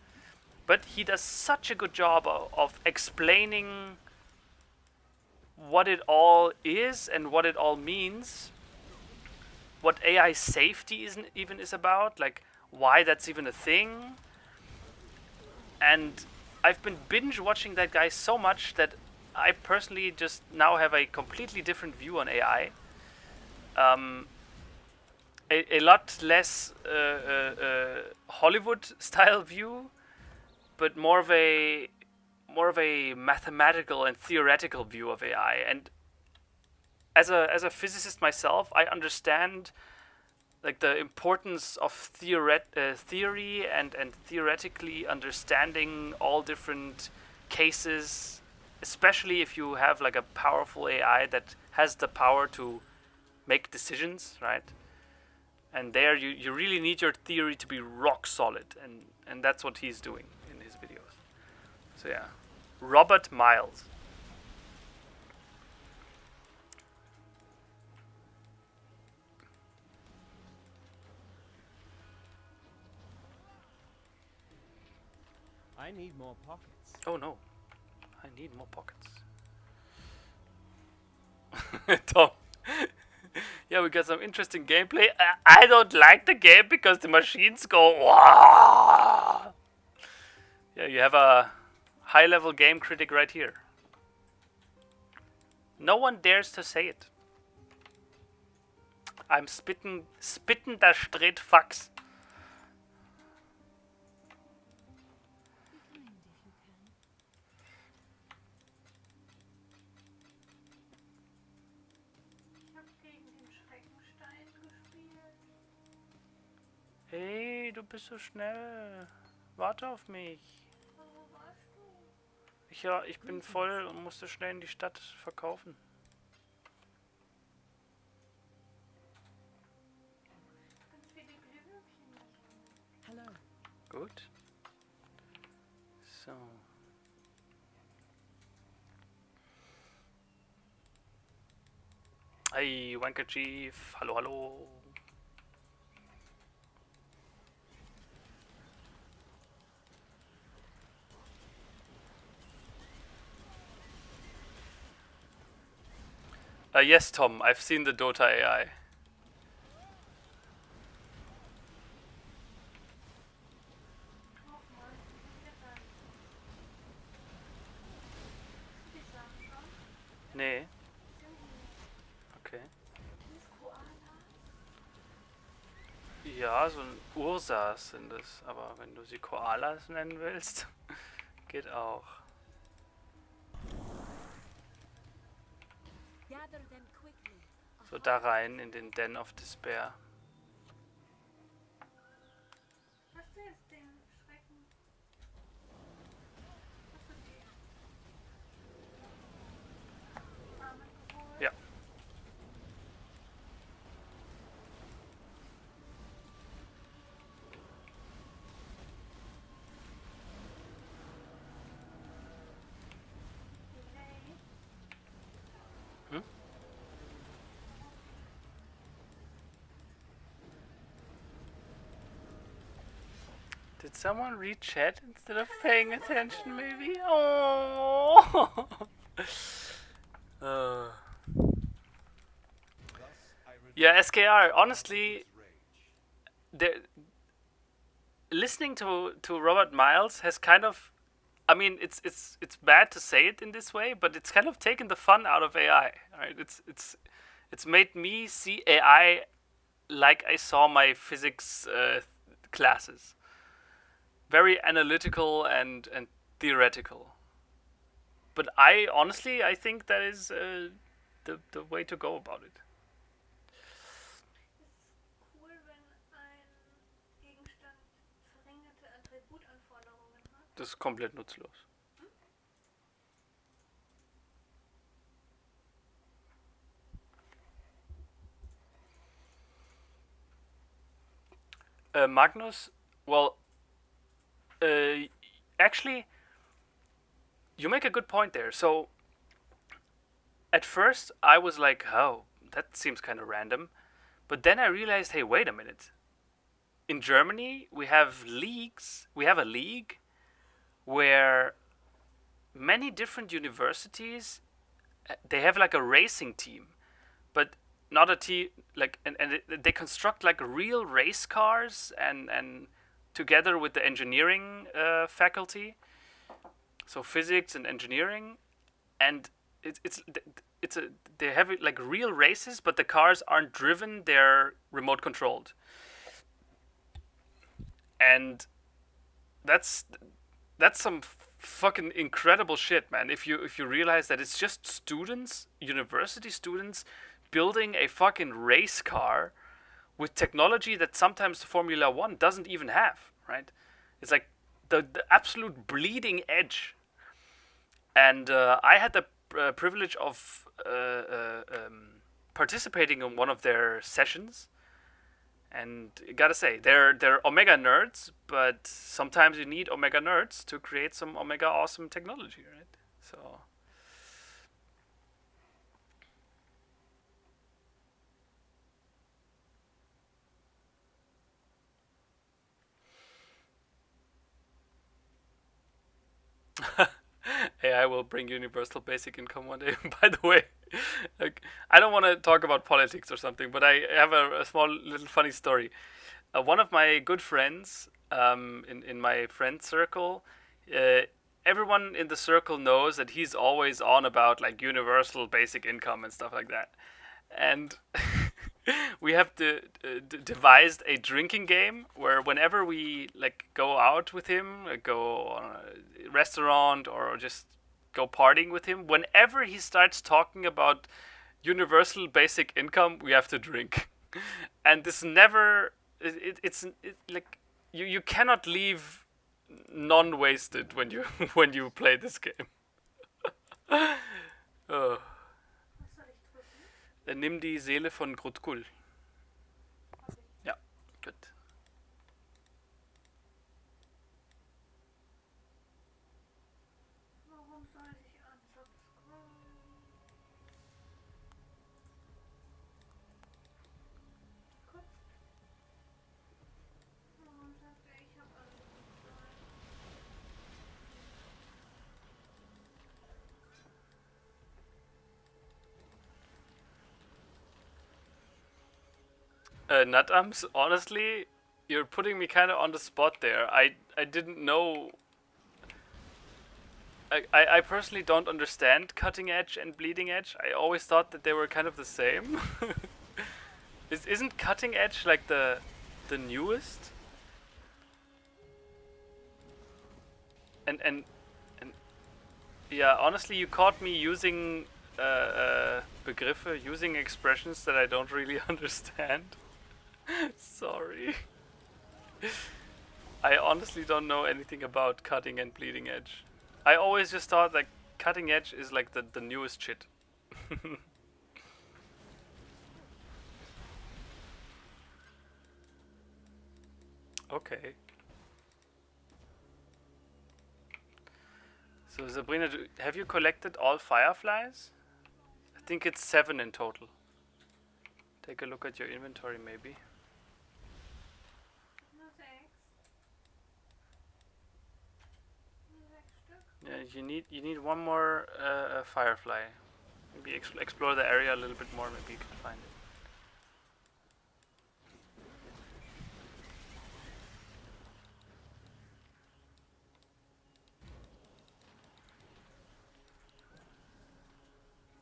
But he does such a good job of explaining what it all is and what it all means, what AI safety is about, like why that's even a thing. And I've been binge watching that guy so much that I personally just now have a completely different view on AI. A lot less Hollywood style view, but more of a mathematical and theoretical view of AI. And as a physicist myself, I understand like the importance of theory and theoretically understanding all different cases, especially if you have like a powerful AI that has the power to make decisions, right? And there you really need your theory to be rock solid, and that's what he's doing in his videos. So yeah, Robert Miles. I need more pockets. Oh no, I need more pockets. Tom. Yeah, we got some interesting gameplay. I don't like the game because the machines go. Wah! Yeah, you have a high-level game critic right here. No one dares to say it. I'm spitten da straight Fax. Be kind if you can. Ich hab gegen den Schreckenstein gespielt. Hey, du bist so schnell. Warte auf mich. Wo warst du? Ich bin voll und musste schnell in die Stadt verkaufen. Ganz viele Glühwürmchen. Hello. Gut. So. Hey, Wanker Chief. Hallo, hallo. Yes, Tom, I've seen the Dota AI. Guck mal, Wintertide. Hast du die Sachen schon? Nee, Sind die? okay. Dieses Koala? Ja, so ein Ursas sind es, aber wenn du sie Koalas nennen willst, geht auch. Gather them quickly. A So da harvest rein is in den ready. Den of Despair. Hast du jetzt den Schrecken? Hast du die Arme geholt? Ja. Delay? Hm? Did someone read chat instead of paying attention, maybe? Oh. Uh. Yeah, SKR. Honestly, listening to Robert Miles has kind of, I mean, it's bad to say it in this way, but it's kind of taken the fun out of AI. Right? It's made me see AI like I saw my physics classes. Very analytical and theoretical. But I honestly, I think that is the way to go about it. Es ist cool, wenn ein Gegenstand verringerte Attributanforderungen hat. Das ist komplett nutzlos. Magnus, well, actually, you make a good point there. So, at first, I was like, oh, that seems kind of random. But then I realized, hey, wait a minute. In Germany, we have leagues. We have a league where many different universities, they have like a racing team, but not a team like, and they construct like real race cars and together with the engineering faculty, so physics and engineering, and it's a they have like real races, but the cars aren't driven; they're remote controlled, and that's some fucking incredible shit, man. If you realize that it's just students, university students, building a fucking race car with technology that sometimes Formula One doesn't even have, right? It's like the absolute bleeding edge. And I had the privilege of participating in one of their sessions. And gotta say, they're Omega nerds, but sometimes you need Omega nerds to create some Omega awesome technology, right? So. AI will bring universal basic income one day. By the way, like, I don't want to talk about politics or something, but I have a small little funny story. One of my good friends, in my friend circle, uh, everyone in the circle knows that he's always on about like universal basic income and stuff like that. And we have devised a drinking game where whenever we like go out with him, like go on a restaurant or just go partying with him, whenever he starts talking about universal basic income, we have to drink. And this never it's like you cannot leave non-wasted when you when you play this game. Oh. Was soll ich drücken? Nimm die Seele von Grutkul. Ja, gut. Warum soll ich unsubscribe? Kurz. Warum sagt er, ich habe unsubscribe? Nutams, honestly, you're putting me kind of on the spot there. I didn't know. I personally don't understand cutting edge and bleeding edge. I always thought that they were kind of the same. Isn't cutting edge like the newest? And yeah, honestly, you caught me using Begriffe, using expressions that I don't really understand. Sorry. I honestly don't know anything about cutting and bleeding edge. I always just thought like cutting edge is like the newest shit. Okay. So Sabrina, have you collected all fireflies? I think it's 7 in total. Take a look at your inventory maybe. Nur 6. Nur 6 Stück. Yeah, you need one more firefly. Maybe explore the area a little bit more. Maybe you can find it.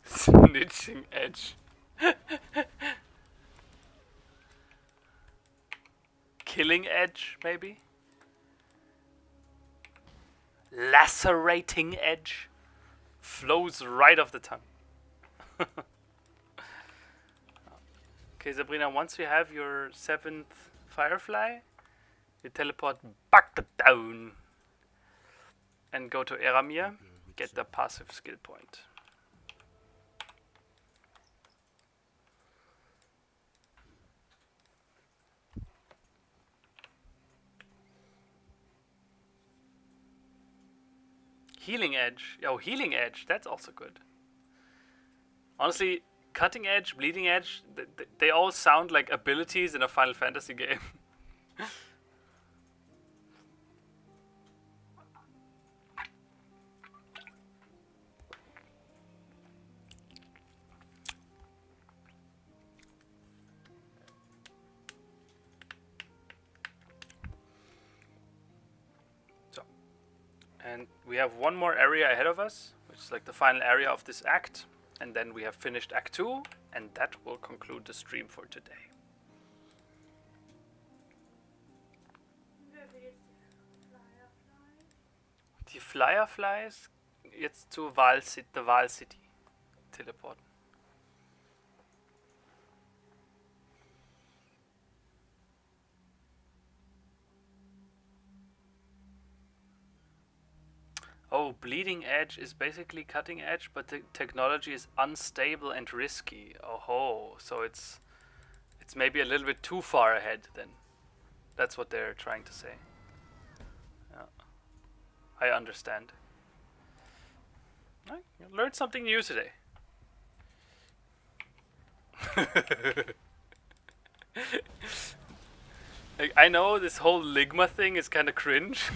Snitching edge. Killing edge, maybe? Lacerating edge. Flows right off the tongue. Okay, Sabrina, once you have your 7th firefly, you teleport back down and go to Eramir, get the passive skill point. Healing edge. Oh, healing edge. That's also good. Honestly, cutting edge, bleeding edge, they all sound like abilities in a Final Fantasy game. And we have one more area ahead of us, which is like the final area of this act. And then we have finished Act 2, and that will conclude the stream for today. Wer will jetzt die Firefly? Die Fireflies jetzt zu the Val City teleporten. Oh, bleeding edge is basically cutting edge, but the technology is unstable and risky. Oh, so it's maybe a little bit too far ahead then. That's what they're trying to say. Yeah. I understand. I learned something new today. Like, I know this whole Ligma thing is kind of cringe,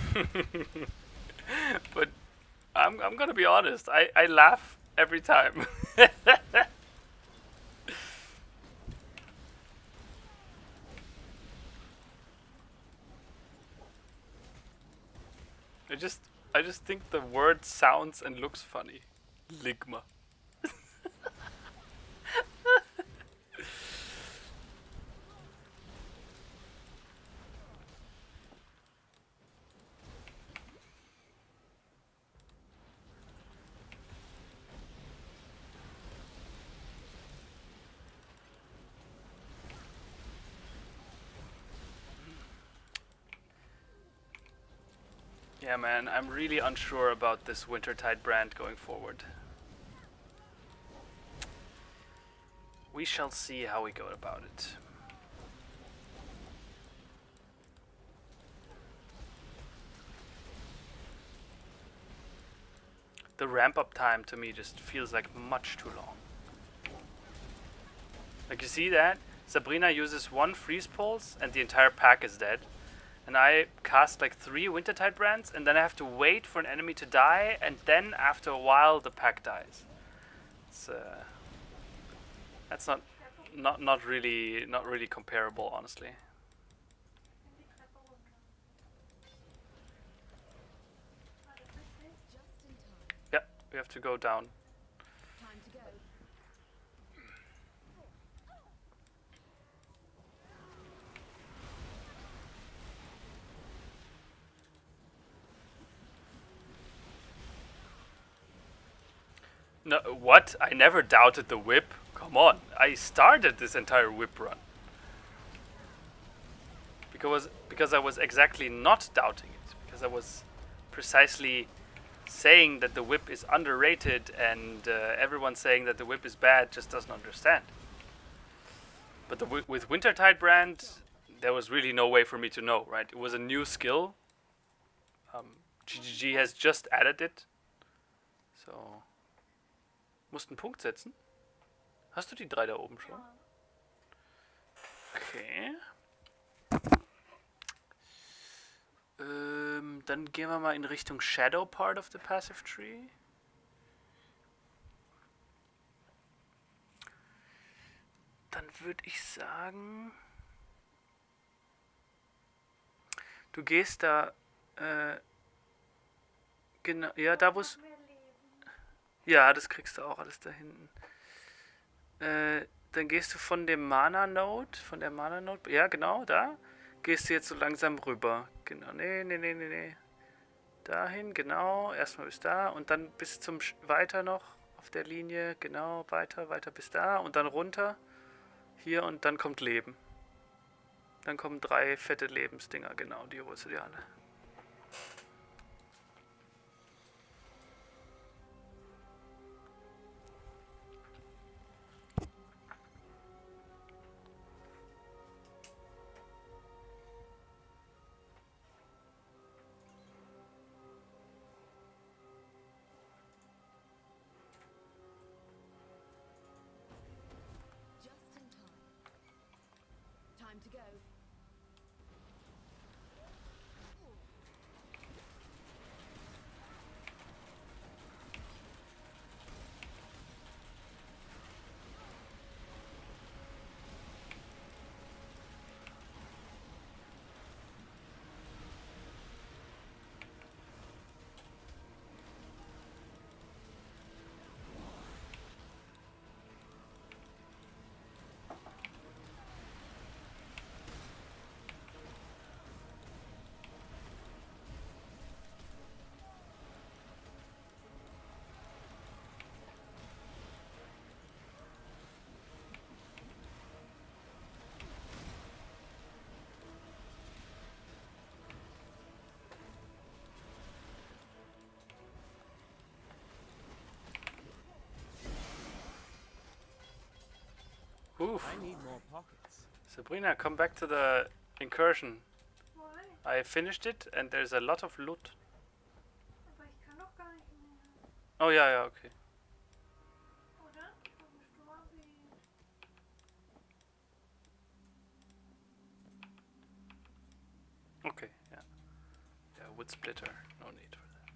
but I'm gonna be honest. I laugh every time. I just I just think the word sounds and looks funny. Ligma. Yeah, man, I'm really unsure about this Wintertide brand going forward. We shall see how we go about it. The ramp up time to me just feels like much too long. Like, you see that? Sabrina uses one freeze pulse and the entire pack is dead. And I cast like 3 Wintertide brands and then I have to wait for an enemy to die and then after a while the pack dies. It's that's not really comparable, honestly. Die Treppe runter. War das richtig? Just in time. Yeah, we have to go down. Time to go. No, what? I never doubted the whip. Come on, I started this entire whip run. Because I was exactly not doubting it. Because I was precisely saying that the whip is underrated and everyone saying that the whip is bad just doesn't understand. But with Wintertide brand, there was really no way for me to know, right? It was a new skill. GGG has just added it. So. Musst einen Punkt setzen. Hast du die 3 da oben schon? Ja. Okay. Dann gehen wir mal in Richtung Shadow Part of the Passive Tree. Dann würde ich sagen, du gehst da, genau, ja, da wo es, Noch mehr Leben. ja, das kriegst du auch alles da hinten. Dann gehst du von dem Mana-Node, von der Mana-Node, ja, genau, da. Gehst du jetzt so langsam rüber. Genau, nee. Dahin, genau, erstmal bis da und dann bis zum, weiter noch auf der Linie, genau, weiter bis da und dann runter. Hier und dann kommt Leben. Dann kommen 3 fette Lebensdinger, genau, die holst du dir alle. Just in time. Time to go. Oof. I need more pockets. Sabrina, come back to the incursion. Why? I finished it and there's a lot of loot. Aber ich kann doch gar nicht mehr. Oh ja, okay. Oder? Dann bist du Abi. Okay, yeah. Yeah, wood splitter, no need for that.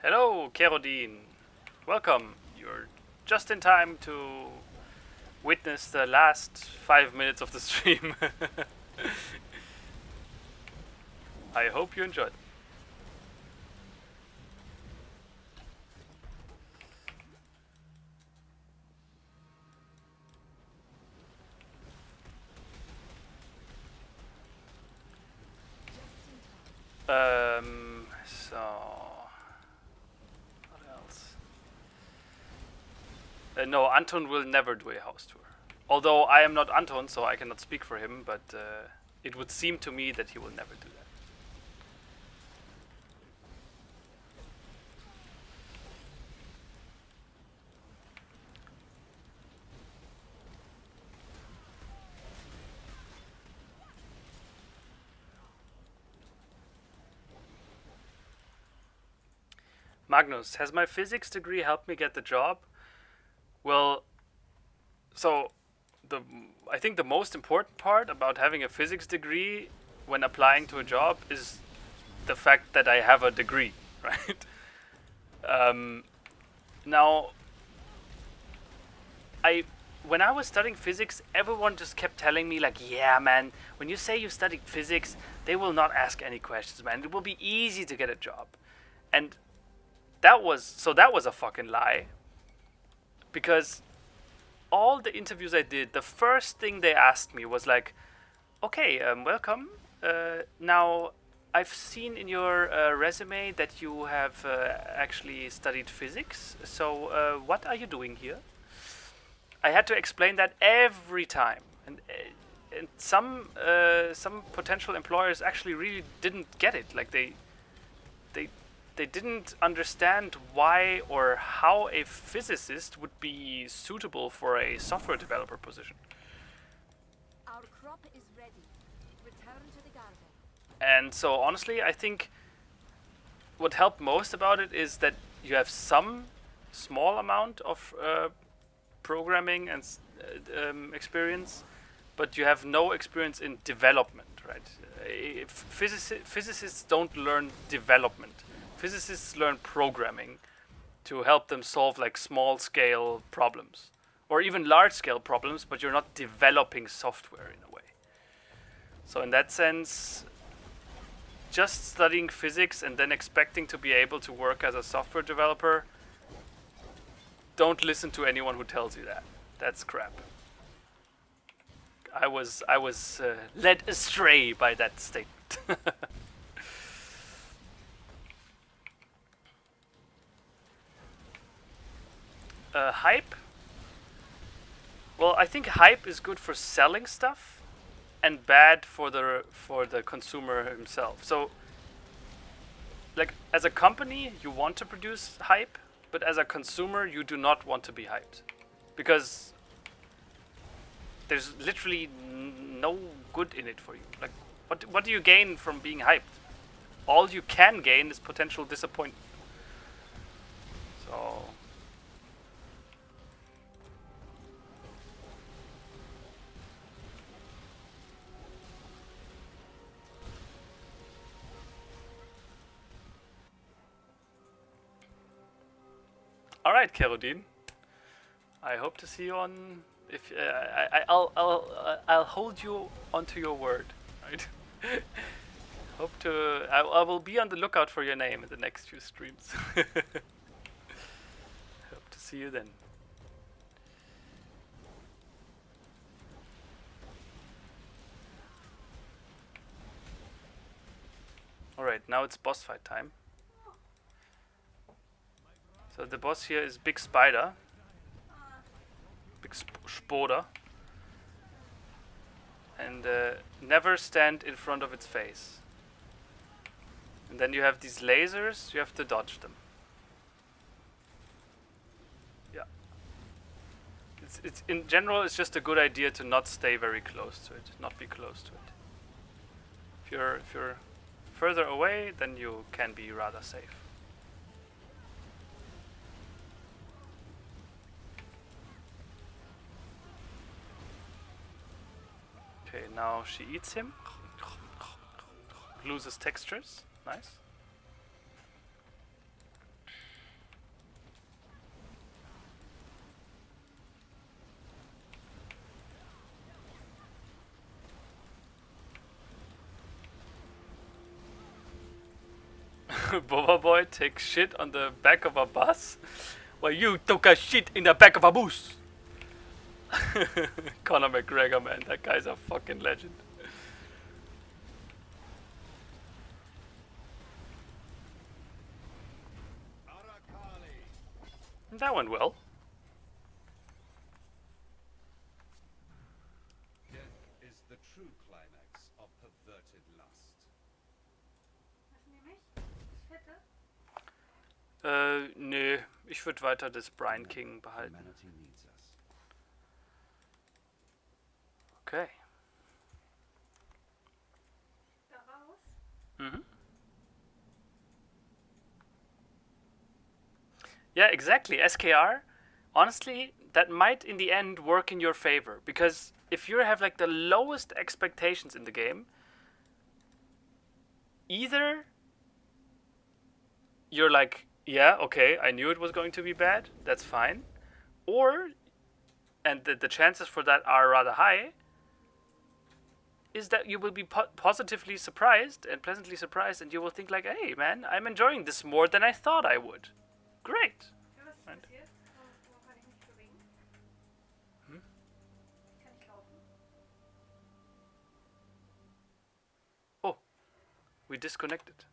Hello, Kerodine. Welcome. You're just in time to witness the last 5 minutes of the stream. I hope you enjoyed. So what else? No, Anton will never do a house tour. Although I am not Anton, so I cannot speak for him, but it would seem to me that he will never do that. Magnus, has my physics degree helped me get the job? Well, so I think the most important part about having a physics degree when applying to a job is the fact that I have a degree, right? Now, when I was studying physics, everyone just kept telling me like, yeah, man, when you say you studied physics, they will not ask any questions, man. It will be easy to get a job. And that was a fucking lie. Because all the interviews I did, the first thing they asked me was like, okay, welcome. Now, I've seen in your resume that you have actually studied physics. So, what are you doing here? I had to explain that every time, and some potential employers actually really didn't get it. Like they didn't understand why or how a physicist would be suitable for a software developer position. Our crop is ready. Return to the garden. And so honestly, I think what helped most about it is that you have some small amount of programming and experience, but you have no experience in development, right? Physicists don't learn development. Physicists learn programming to help them solve like small scale problems or even large scale problems, but you're not developing software in a way. So in that sense, just studying physics and then expecting to be able to work as a software developer, don't listen to anyone who tells you that. That's crap. I was led astray by that statement. Hype? Well, I think hype is good for selling stuff and bad for the consumer himself. So like as a company, you want to produce hype, but as a consumer, you do not want to be hyped. Because there's literally no good in it for you. Like what do you gain from being hyped? All you can gain is potential disappointment. So all right, Kerodine. I hope to see you on. If I'll hold you onto your word, right? Hope to. I will be on the lookout for your name in the next few streams. Hope to see you then. All right, now it's boss fight time. So the boss here is Big Spider. Big Spoder. And never stand in front of its face. And then you have these lasers, you have to dodge them. Yeah. It's in general, it's just a good idea to not stay very close to it, not be close to it. If you're further away, then you can be rather safe. Okay, now she eats him. Loses textures. Nice. Boba Boy takes shit on the back of a bus. Well, you took a shit in the back of a bus. Conor McGregor, man, that guy's a fucking legend. That went well. Death is the true climax of perverted lust. Was nehme ich? Das Fette? Nee, ich würde weiter das Brian King behalten. Humanity needs us. Okay. Da raus. Mhm. Yeah, exactly. SKR, honestly, that might in the end work in your favor. Because if you have like the lowest expectations in the game, either you're like, yeah, okay, I knew it was going to be bad, that's fine. Or, and the chances for that are rather high, is that you will be positively surprised and pleasantly surprised, and you will think like, hey man, I'm enjoying this more than I thought I would. Great. Ja, was ist Right. passiert? Warum kann ich mich bewegen? Hm? Kann ich laufen? Oh, we disconnected.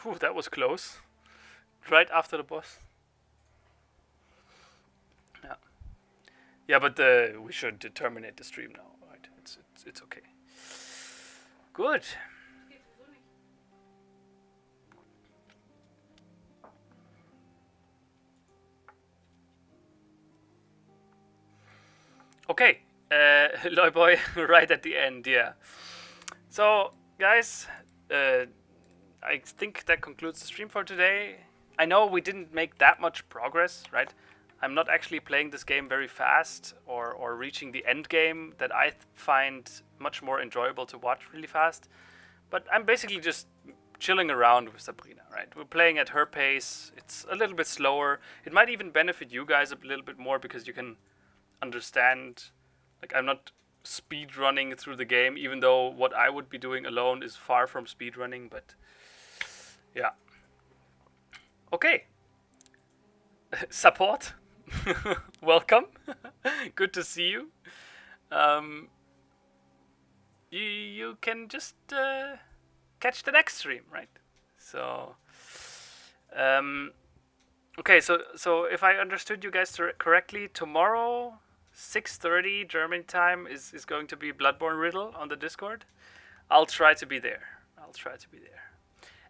Whew, that was close. Right after the boss. Yeah. Yeah, but we should terminate the stream now, right? It's okay. Good. Das geht sowieso nicht. Okay, Loy Boy, right at the end, yeah. So, guys, I think that concludes the stream for today. I know we didn't make that much progress, right? I'm not actually playing this game very fast or reaching the end game that I find much more enjoyable to watch really fast. But I'm basically just chilling around with Sabrina, right? We're playing at her pace. It's a little bit slower. It might even benefit you guys a little bit more because you can understand. Like, I'm not speed running through the game, even though what I would be doing alone is far from speed running, but yeah. Okay. Support. Welcome. Good to see you. You can just catch the next stream, right? So okay, so if I understood you guys correctly, tomorrow 6:30 German time is going to be Bloodborne Riddle on the Discord. I'll try to be there.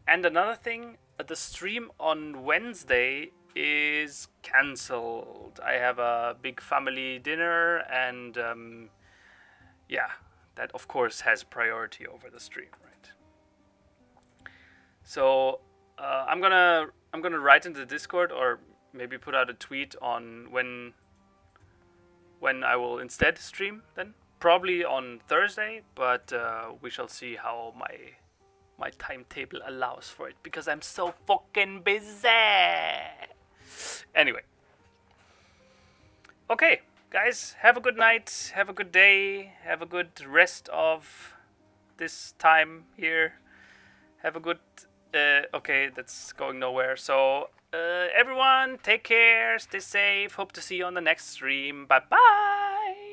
And another thing, the stream on Wednesday is cancelled. I have a big family dinner, and yeah, that of course has priority over the stream, right? So I'm gonna write in the Discord, or maybe put out a tweet on when I will instead stream then. Probably on Thursday, but we shall see how my timetable allows for it, because I'm so fucking busy. Anyway. Okay, guys, have a good night, have a good day, have a good rest of this time here. Have a good... okay, that's going nowhere. So, everyone, take care, stay safe, hope to see you on the next stream. Bye-bye!